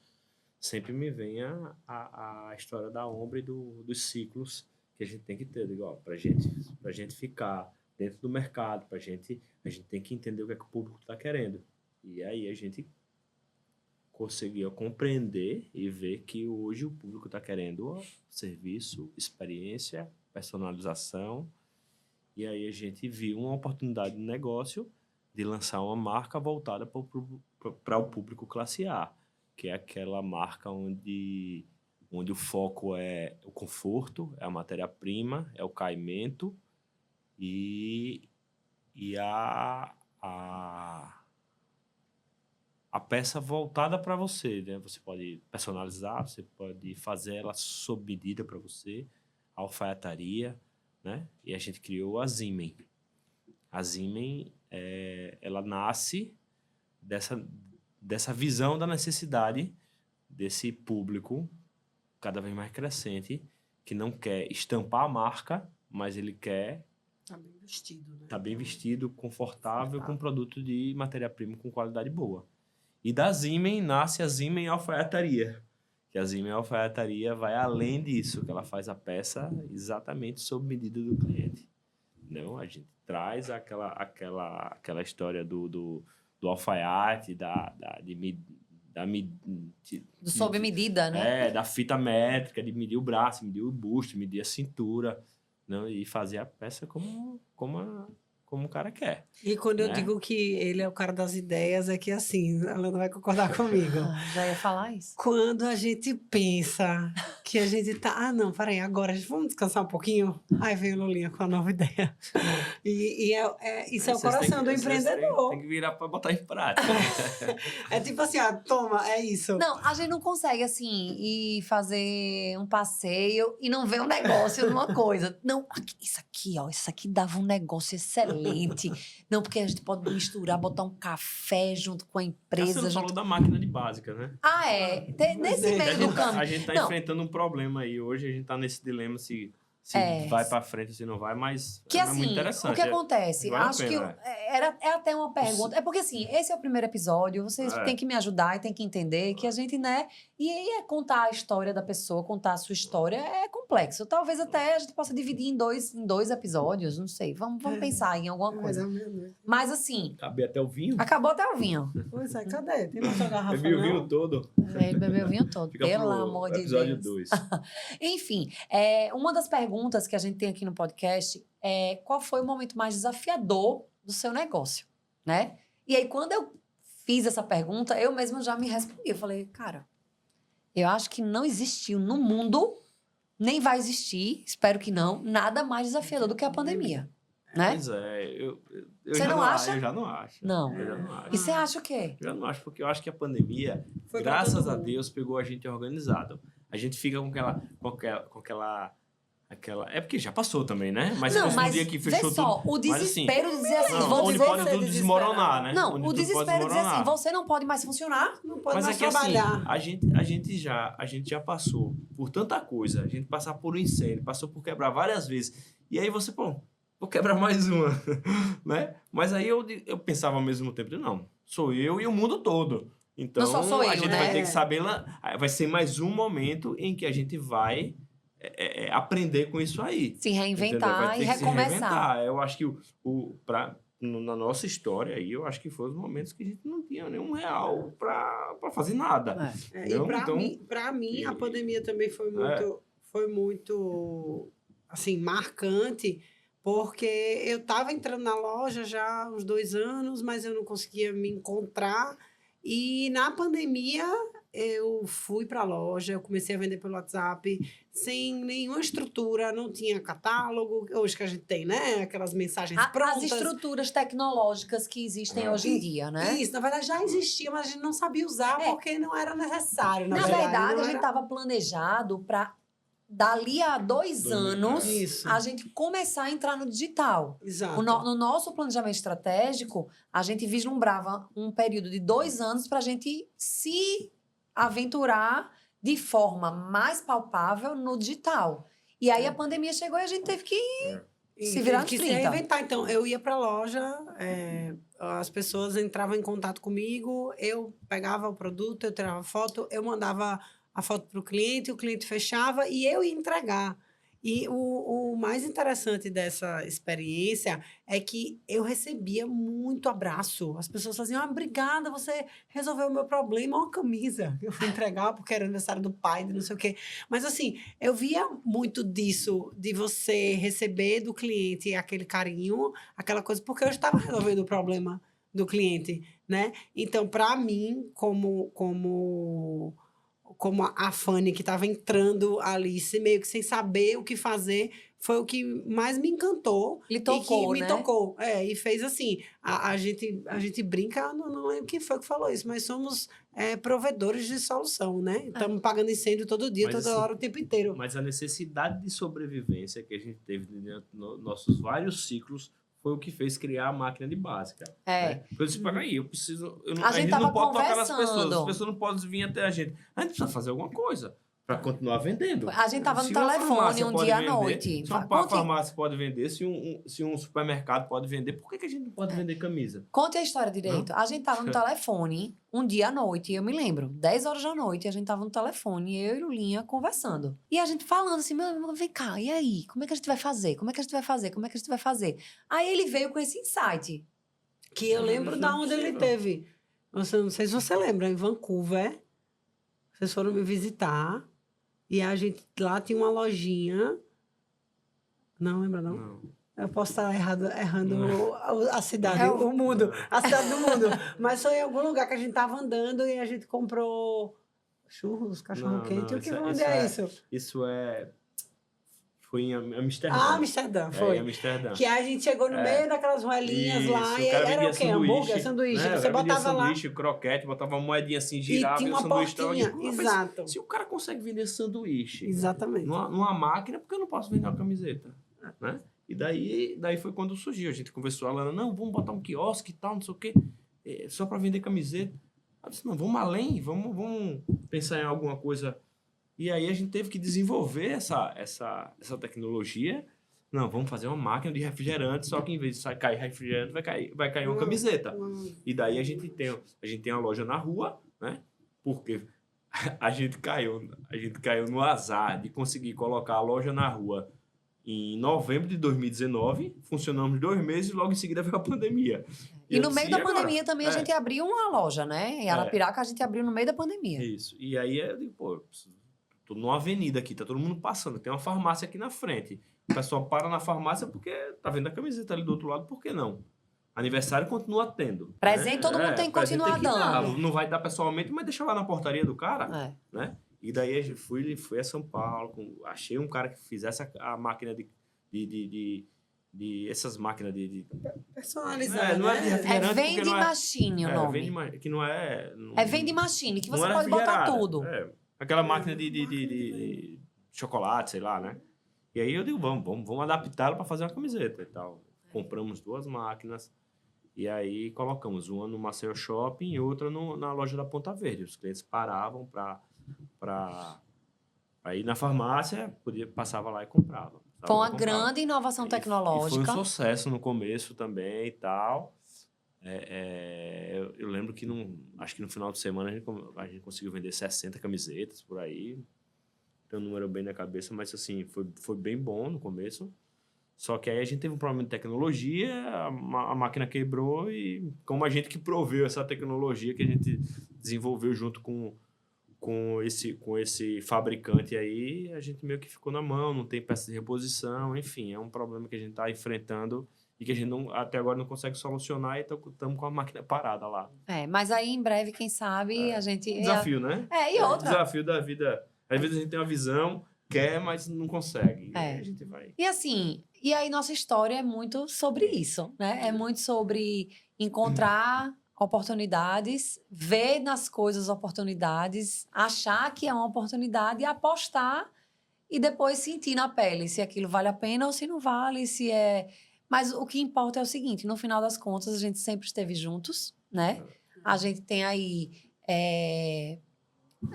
sempre me vem a história da Ombra e dos ciclos que a gente tem que ter. Para a gente ficar dentro do mercado, a gente tem que entender o que é que o público está querendo. E aí a gente conseguiu compreender e ver que hoje o público está querendo serviço, experiência, personalização. E aí a gente viu uma oportunidade de negócio de lançar uma marca voltada para o público classe A, que é aquela marca onde o foco é o conforto, é a matéria-prima, é o caimento e a peça voltada para você, né? Você pode personalizar, você pode fazer ela sob medida para você, a alfaiataria, né? E a gente criou a Zimen. A Zimen, ela nasce dessa visão da necessidade desse público cada vez mais crescente, que não quer estampar a marca, mas ele quer Tá bem vestido, né? Tá bem vestido, confortável, com produto de matéria-prima com qualidade boa. E da Zimen nasce a Zimen Alfaiataria, que a Zimen Alfaiataria vai além disso, que ela faz a peça exatamente sob medida do cliente. Não, a gente traz aquela história do alfaiate, Do sob medida, né? da fita métrica, de medir o braço, medir o busto, medir a cintura, não? E fazer a peça como como o cara quer. E quando eu Né? digo que ele é o cara das ideias, é que assim, ela não vai concordar comigo. Já ia falar isso. Quando a gente pensa que a gente tá. Ah, não, peraí, agora vamos descansar um pouquinho? Aí vem o Lulinha com a nova ideia. E isso é o Vocês coração do vocês empreendedor. Tem que virar para botar em prática. É tipo assim, ó, toma, é isso. Não, a gente não consegue, assim, ir fazer um passeio e não ver um negócio numa coisa. Não, isso aqui dava um negócio excelente. Não, porque a gente pode misturar, botar um café junto com a empresa. Você falou da máquina de básica, né? Ah, é. Nesse é. meio do caminho. A gente tá Não. enfrentando um problema aí. Hoje a gente tá nesse dilema se É. vai para frente ou se não vai, mas Que é assim, muito interessante. o que acontece? vale a Acho que pena, é até uma pergunta. É porque assim, esse é o primeiro episódio, vocês É. têm que me ajudar e têm que entender que a gente, né? E aí é contar a história da pessoa, contar a sua história é complexo. Talvez até a gente possa dividir em dois episódios, não sei. Vamos É. pensar em alguma Mas coisa. é meia-noite. Mas assim, Cabe até o vinho. acabou até o vinho. Pois é, cadê? Tem mais sua garrafa? Bebi o não? vinho todo. Ele bebeu o vinho todo, Fica pelo pro amor de episódio Deus. 2. Enfim, uma das perguntas que a gente tem aqui no podcast é qual foi o momento mais desafiador do seu negócio, né? E aí, quando eu fiz essa pergunta, eu mesma já me respondi. Eu falei, cara, eu acho que não existiu no mundo, nem vai existir, espero que não, nada mais desafiador do que a pandemia, né? Pois é, eu Você já não acha? Eu já não acho. Não. Eu já não acho. E você acha o quê? Eu já não acho, porque eu acho que a pandemia, Foi pra graças todo a mundo. Deus, pegou a gente organizado. A gente fica com aquela é porque já passou também, né? Mas não, esse mas dia que vê fechou só, tudo. o Mas, assim, desespero de dizer assim, não, vou onde dizer... pode tudo desmoronar, né? Não, Onde o tudo pode desespero de dizer assim, desmoronar. você não pode mais funcionar. Não pode Mas é mais que assim, trabalhar. a gente já passou por tanta coisa. A gente passar por um incêndio, passou por quebrar várias vezes. E aí você, pô, vou quebrar mais uma, né? Mas aí eu pensava ao mesmo tempo, não, sou eu e o mundo todo. Então, Não só sou a eu, gente né? vai ter que saber lá. Vai ser mais um momento em que a gente vai aprender com isso aí. Se Entendeu? reinventar Vai e ter que se recomeçar. reinventar. Eu acho que na nossa história aí, eu acho que foram os momentos que a gente não tinha nenhum real para fazer nada. É. E Não, para então- mim, a e- pandemia também foi muito assim, marcante, porque eu estava entrando na loja já há uns 2 anos, mas eu não conseguia me encontrar. E na pandemia, eu fui para a loja, eu comecei a vender pelo WhatsApp, sem nenhuma estrutura, não tinha catálogo, hoje que a gente tem, né? Aquelas mensagens As prontas. estruturas tecnológicas que existem hoje em dia, né? Isso, na verdade já existia, mas a gente não sabia usar porque não era necessário. Na verdade, verdade, não a gente era- estava planejado para, dali a 2 anos, Isso. a gente começar a entrar no digital. Exato. No nosso planejamento estratégico, a gente vislumbrava um período de 2 anos para a gente se aventurar de forma mais palpável no digital. E aí a pandemia chegou e a gente teve que E se virar teve que nos se 30. reinventar. Então, eu ia para a loja, as pessoas entravam em contato comigo, eu pegava o produto, eu tirava foto, eu mandava a foto para o cliente fechava e eu ia entregar. E o mais interessante dessa experiência é que eu recebia muito abraço. As pessoas faziam, obrigada, você resolveu o meu problema, uma camisa. Eu fui entregar porque era aniversário do pai, de não sei o quê. Mas assim, eu via muito disso, de você receber do cliente aquele carinho, aquela coisa, porque eu estava resolvendo o problema do cliente, né? Então, para mim, como a Fanny, que estava entrando ali, meio que sem saber o que fazer, foi o que mais me encantou. Lhe E tocou, que me né? tocou. E fez assim, a gente brinca, não lembro quem foi que falou isso, mas somos provedores de solução, né? Estamos pagando incêndio todo dia, Mas, toda assim, hora, o tempo inteiro. Mas a necessidade de sobrevivência que a gente teve nos nossos vários ciclos foi o que fez criar a máquina de básica. Né? Eu disse, peraí, eu preciso... A gente não tava pode tocar nas pessoas, conversando. as pessoas não podem vir até a gente. A gente precisa fazer alguma coisa para continuar vendendo. A gente tava no Se uma telefone farmácia um pode dia à vender, noite. Se uma Conte- farmácia pode vender, se um supermercado pode vender, por que a gente não pode vender camisa? Conte a história direito. A gente tava no telefone um dia à noite, eu me lembro, 10 horas da noite, a gente tava no telefone, eu e Lulinha conversando. E a gente falando assim, meu, vem cá, e aí? Como é que a gente vai fazer? Como é que a gente vai fazer? Como é que a gente vai fazer? Aí ele veio com esse insight. Que eu lembro Isso da é onde ele possível. teve. Não sei se você lembra, em Vancouver. Vocês foram me visitar. E a gente lá tinha uma lojinha. Não lembra, não? Não. Eu posso estar errando a cidade, É o mundo, a cidade do mundo. Mas foi em algum lugar que a gente estava andando e a gente comprou churros, cachorro-quente. Onde é isso? Isso foi em Amsterdã. Ah, Amsterdã, foi. Em Amsterdã. Que a gente chegou no meio daquelas ruelinhas lá Isso, e o cara era vendia o quê? Hambúrguer, sanduíche. né? Você O cara vendia botava lá sanduíche, croquete, botava uma moedinha assim, girava e tinha o uma sanduíche tava portinha. de... Exato. Se o cara consegue vender sanduíche Exatamente. numa máquina, por que eu não posso vender uma camiseta? Né? E daí foi quando surgiu. A gente conversou, a Lana, não, vamos botar um quiosque e tal, não sei o quê, só para vender camiseta. Eu disse, não, vamos além, vamos pensar em alguma coisa. E aí a gente teve que desenvolver essa tecnologia. Não, vamos fazer uma máquina de refrigerante, só que em vez de cair refrigerante, vai cair uma camiseta. E daí a gente tem uma loja na rua, né? Porque a gente caiu no azar de conseguir colocar a loja na rua em novembro de 2019, funcionamos 2 meses e logo em seguida veio a pandemia. E no meio da pandemia também a gente abriu uma loja, né? Em Arapiraca a gente abriu no meio da pandemia. Isso. E aí eu digo, pô, tô numa avenida aqui, tá todo mundo passando, tem uma farmácia aqui na frente. O pessoal para na farmácia porque tá vendo a camiseta ali do outro lado, por que não? Aniversário continua tendo. Presente todo mundo tem que continuar dando. Não vai dar pessoalmente, mas deixa lá na portaria do cara, né? E daí a gente fui a São Paulo, achei um cara que fizesse a máquina de essas máquinas de personalizar, não é de refrigerante, é vending machine o nome. Que não é... É vending machine, que você pode botar tudo. Aquela máquina de chocolate, sei lá, né? E aí eu digo, vamos adaptá-la para fazer uma camiseta e tal. Compramos 2 máquinas e aí colocamos uma no Maceió Shopping e outra na loja da Ponta Verde. Os clientes paravam para ir na farmácia, passava lá e comprava. Foi uma grande inovação tecnológica. E foi um sucesso no começo também e tal. Eu lembro que acho que no final de semana a gente conseguiu vender 60 camisetas por aí. Tem um número bem na cabeça, mas assim, foi bem bom no começo. Só que aí a gente teve um problema de tecnologia, a máquina quebrou e como a gente que proveu essa tecnologia que a gente desenvolveu junto com esse fabricante aí, a gente meio que ficou na mão, não tem peça de reposição, enfim, é um problema que a gente está enfrentando e que a gente até agora não consegue solucionar e estamos com a máquina parada lá. Mas aí em breve, quem sabe, a gente... Desafio, né? E outra. Desafio da vida. Às vezes a gente tem uma visão, quer, mas não consegue. E aí a gente vai... E assim, e aí nossa história é muito sobre isso, né? É muito sobre encontrar oportunidades, ver nas coisas oportunidades, achar que é uma oportunidade e apostar e depois sentir na pele se aquilo vale a pena ou se não vale, se é... Mas o que importa é o seguinte, no final das contas, a gente sempre esteve juntos, né? A gente tem aí...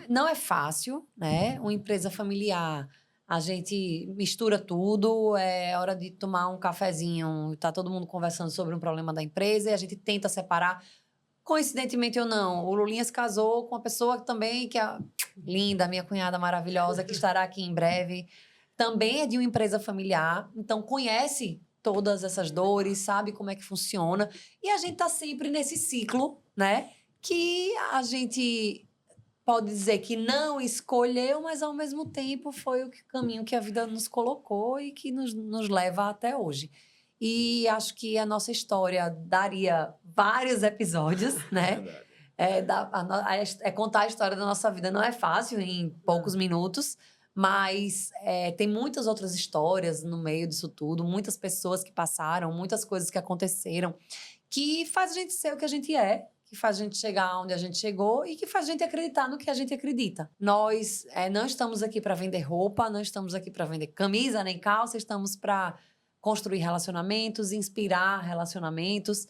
Não é fácil, né? Uma empresa familiar, a gente mistura tudo, é hora de tomar um cafezinho, tá todo mundo conversando sobre um problema da empresa e a gente tenta separar. Coincidentemente ou não, o Lulinha se casou com uma pessoa também que é linda, minha cunhada maravilhosa, que estará aqui em breve. Também é de uma empresa familiar, então conhece todas essas dores, sabe como é que funciona. E a gente tá sempre nesse ciclo, né? Que a gente pode dizer que não escolheu, mas ao mesmo tempo foi o caminho que a vida nos colocou e que nos leva até hoje. E acho que a nossa história daria vários episódios, né? Contar a história da nossa vida não é fácil em poucos minutos, mas tem muitas outras histórias no meio disso tudo, muitas pessoas que passaram, muitas coisas que aconteceram, que faz a gente ser o que a gente é, que faz a gente chegar onde a gente chegou e que faz a gente acreditar no que a gente acredita. Nós não estamos aqui para vender roupa, não estamos aqui para vender camisa nem calça, estamos para construir relacionamentos, inspirar relacionamentos,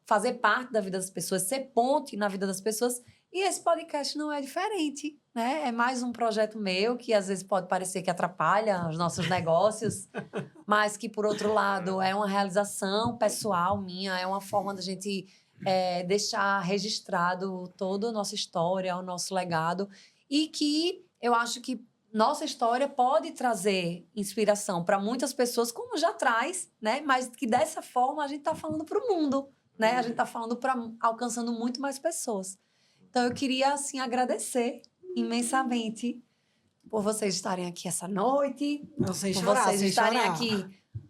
fazer parte da vida das pessoas, ser ponte na vida das pessoas. E esse podcast não é diferente, né? É mais um projeto meu que às vezes pode parecer que atrapalha os nossos negócios, mas que, por outro lado, é uma realização pessoal minha, é uma forma da gente deixar registrado toda a nossa história, o nosso legado, e que eu acho que nossa história pode trazer inspiração para muitas pessoas, como já traz, né? Mas que dessa forma a gente está falando para o mundo, né? A gente está falando alcançando muito mais pessoas. Então eu queria assim agradecer imensamente por vocês estarem aqui essa noite, vocês estarem aqui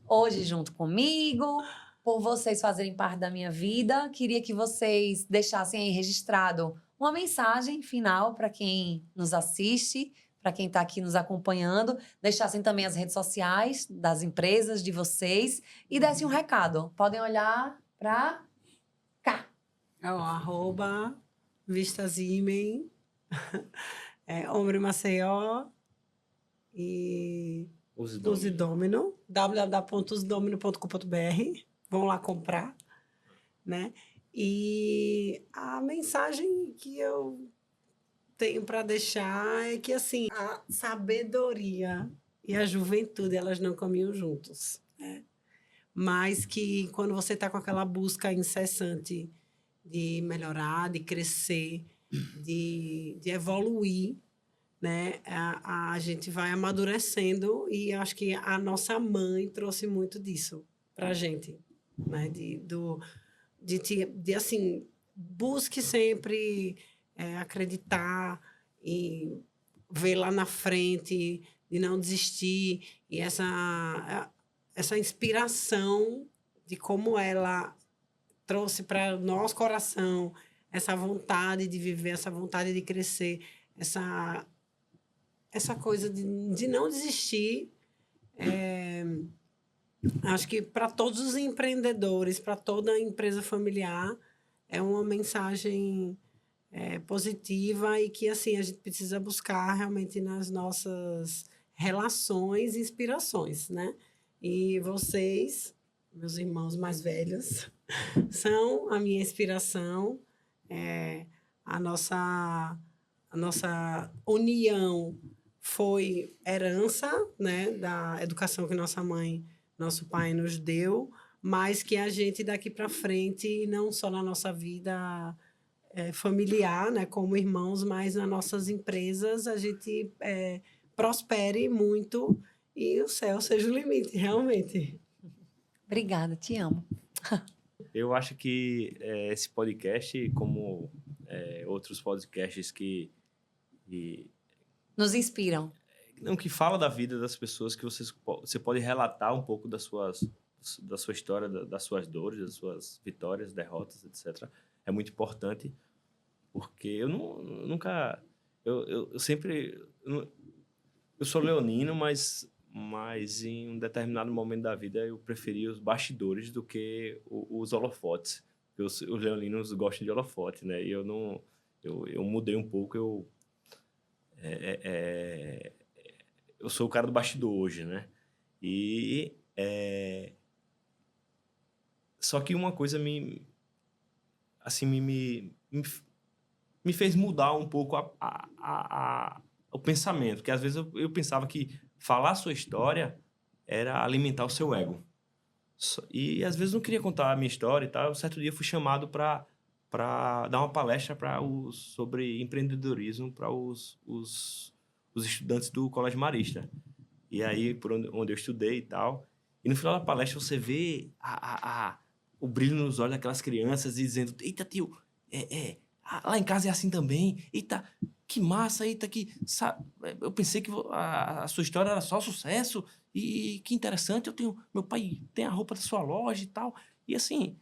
hoje junto comigo, por vocês fazerem parte da minha vida. Queria que vocês deixassem aí registrado uma mensagem final para quem nos assiste, para quem está aqui nos acompanhando, deixassem também as redes sociais das empresas de vocês e dessem um recado. Podem olhar para cá. É o @Vistas-Imen, Ombre Maceió e Usidômino, www.usidômino.com.br. Vão lá comprar, né? E a mensagem que eu tenho para deixar é que, assim, a sabedoria e a juventude, elas não caminham juntos, né? Mas que quando você está com aquela busca incessante de melhorar, de crescer, de evoluir, né? A gente vai amadurecendo e acho que a nossa mãe trouxe muito disso para a gente, né? Assim, busque sempre acreditar e ver lá na frente, de não desistir. E essa inspiração de como ela trouxe para o nosso coração essa vontade de viver, essa vontade de crescer, essa coisa de não desistir. Acho que para todos os empreendedores, para toda a empresa familiar, é uma mensagem positiva e que, assim, a gente precisa buscar realmente nas nossas relações e inspirações, né? E vocês, meus irmãos mais velhos, são a minha inspiração, a nossa união foi herança, né, da educação que nossa mãe, nosso pai nos deu, mas que a gente daqui para frente, não só na nossa vida familiar, né, como irmãos, mas nas nossas empresas, a gente prospere muito e o céu seja o limite, realmente. Obrigada, te amo. Eu acho que esse podcast, como outros podcasts que Nos inspiram. não, que fala da vida das pessoas, que você pode relatar um pouco da sua história, das suas dores, das suas vitórias, derrotas, etc. É muito importante, porque eu sempre... Eu sou leonino, mas em um determinado momento da vida eu preferi os bastidores do que os holofotes. Os leoninos gostam de holofote, né? E eu mudei um pouco, eu sou o cara do bastidor hoje, né? Só que uma coisa me fez mudar um pouco o pensamento, que às vezes eu pensava que falar a sua história era alimentar o seu ego. E às vezes eu não queria contar a minha história e tal. Um certo dia eu fui chamado para dar uma palestra sobre empreendedorismo para os estudantes do Colégio Marista. E aí, por onde eu estudei e tal. E no final da palestra você vê o brilho nos olhos daquelas crianças e dizendo: eita, tio, lá em casa é assim também. Eita, que massa, eita, eu pensei que a sua história era só sucesso. E que interessante, meu pai tem a roupa da sua loja e tal. E assim,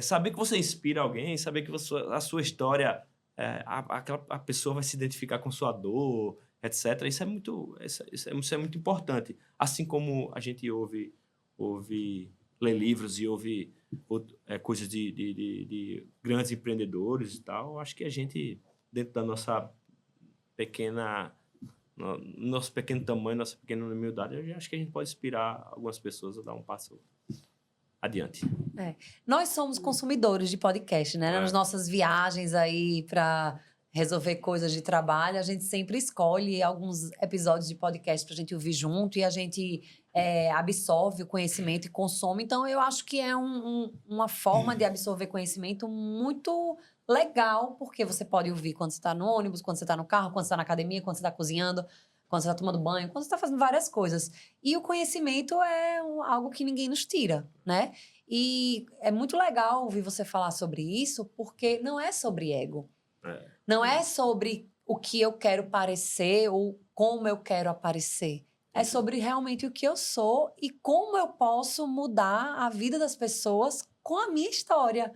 saber que você inspira alguém, saber que a sua história, a pessoa vai se identificar com sua dor, etc. Isso é muito importante. Assim como a gente lê livros e ouve coisas de grandes empreendedores e tal, acho que a gente, dentro da nossa nosso pequeno tamanho, nossa pequena humildade, eu acho que a gente pode inspirar algumas pessoas a dar um passo adiante. Nós somos consumidores de podcast, né? Nas nossas viagens aí para resolver coisas de trabalho, a gente sempre escolhe alguns episódios de podcast para a gente ouvir junto e a gente absorve o conhecimento e consome. Então, eu acho que é uma forma de absorver conhecimento muito legal, porque você pode ouvir quando você está no ônibus, quando você está no carro, quando você está na academia, quando você está cozinhando, quando você está tomando banho, quando você está fazendo várias coisas. E o conhecimento é algo que ninguém nos tira, né? E é muito legal ouvir você falar sobre isso, porque não é sobre ego. Não é sobre o que eu quero parecer ou como eu quero aparecer. é sobre realmente o que eu sou e como eu posso mudar a vida das pessoas com a minha história.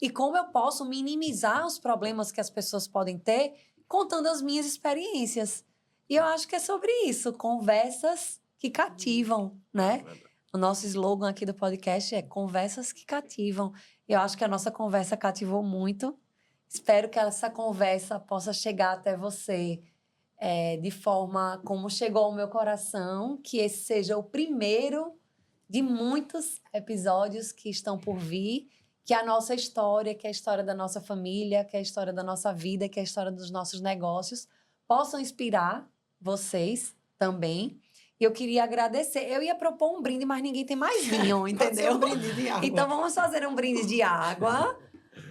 E como eu posso minimizar os problemas que as pessoas podem ter contando as minhas experiências. E eu acho que é sobre isso, conversas que cativam, né? O nosso slogan aqui do podcast é Conversas que Cativam. Eu acho que a nossa conversa cativou muito. Espero que essa conversa possa chegar até você de forma como chegou ao meu coração, que esse seja o primeiro de muitos episódios que estão por vir, que a nossa história, que é a história da nossa família, que é a história da nossa vida, que é a história dos nossos negócios, possam inspirar vocês também. E eu queria agradecer. Eu ia propor um brinde, mas ninguém tem mais vinho, entendeu? Um brinde de água. Então vamos fazer um brinde de água.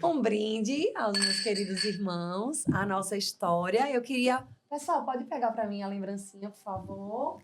Um brinde aos meus queridos irmãos, à nossa história. Eu queria... Pessoal, pode pegar para mim a lembrancinha, por favor.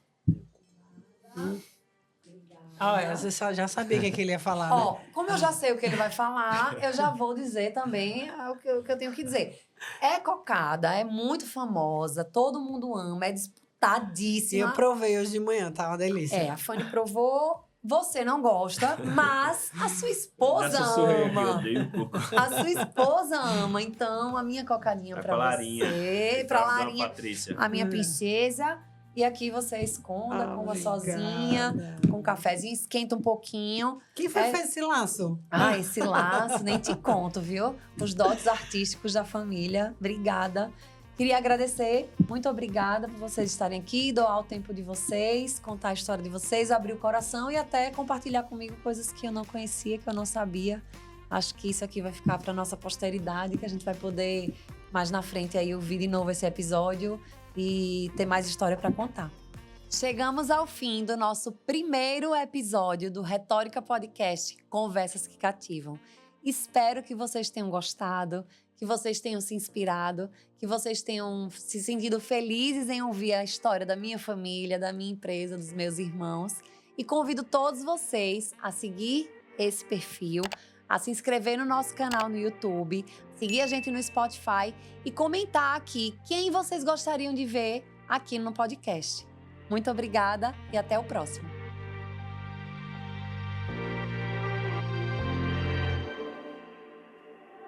Olha, você já sabia o que ele ia falar, Ó, né? como eu já sei o que ele vai falar, eu já vou dizer também o que eu tenho que dizer. É cocada, é muito famosa, todo mundo ama, é E disputadíssima. eu provei hoje de manhã, tá uma delícia. A Fanny provou, você não gosta, mas a sua esposa Já sussurrei aqui, eu ama. odeio um pouco. A sua esposa ama, então a minha cocadinha Vai pra pra você, Larinha. pra Dona Larinha, Patrícia. a minha princesa. E aqui você esconda, coma sozinha, com um cafezinho, esquenta um pouquinho. Quem foi que fez esse laço? Ah, esse laço, nem te conto, viu? Os dotes artísticos da família. Obrigada. Queria agradecer, muito obrigada por vocês estarem aqui, doar o tempo de vocês, contar a história de vocês, abrir o coração e até compartilhar comigo coisas que eu não conhecia, que eu não sabia. Acho que isso aqui vai ficar para nossa posteridade, que a gente vai poder mais na frente aí ouvir de novo esse episódio e ter mais história para contar. Chegamos ao fim do nosso primeiro episódio do Retórica Podcast, Conversas que Cativam. Espero que vocês tenham gostado, que vocês tenham se inspirado, que vocês tenham se sentido felizes em ouvir a história da minha família, da minha empresa, dos meus irmãos. E convido todos vocês a seguir esse perfil, a se inscrever no nosso canal no YouTube, seguir a gente no Spotify e comentar aqui quem vocês gostariam de ver aqui no podcast. Muito obrigada e até o próximo.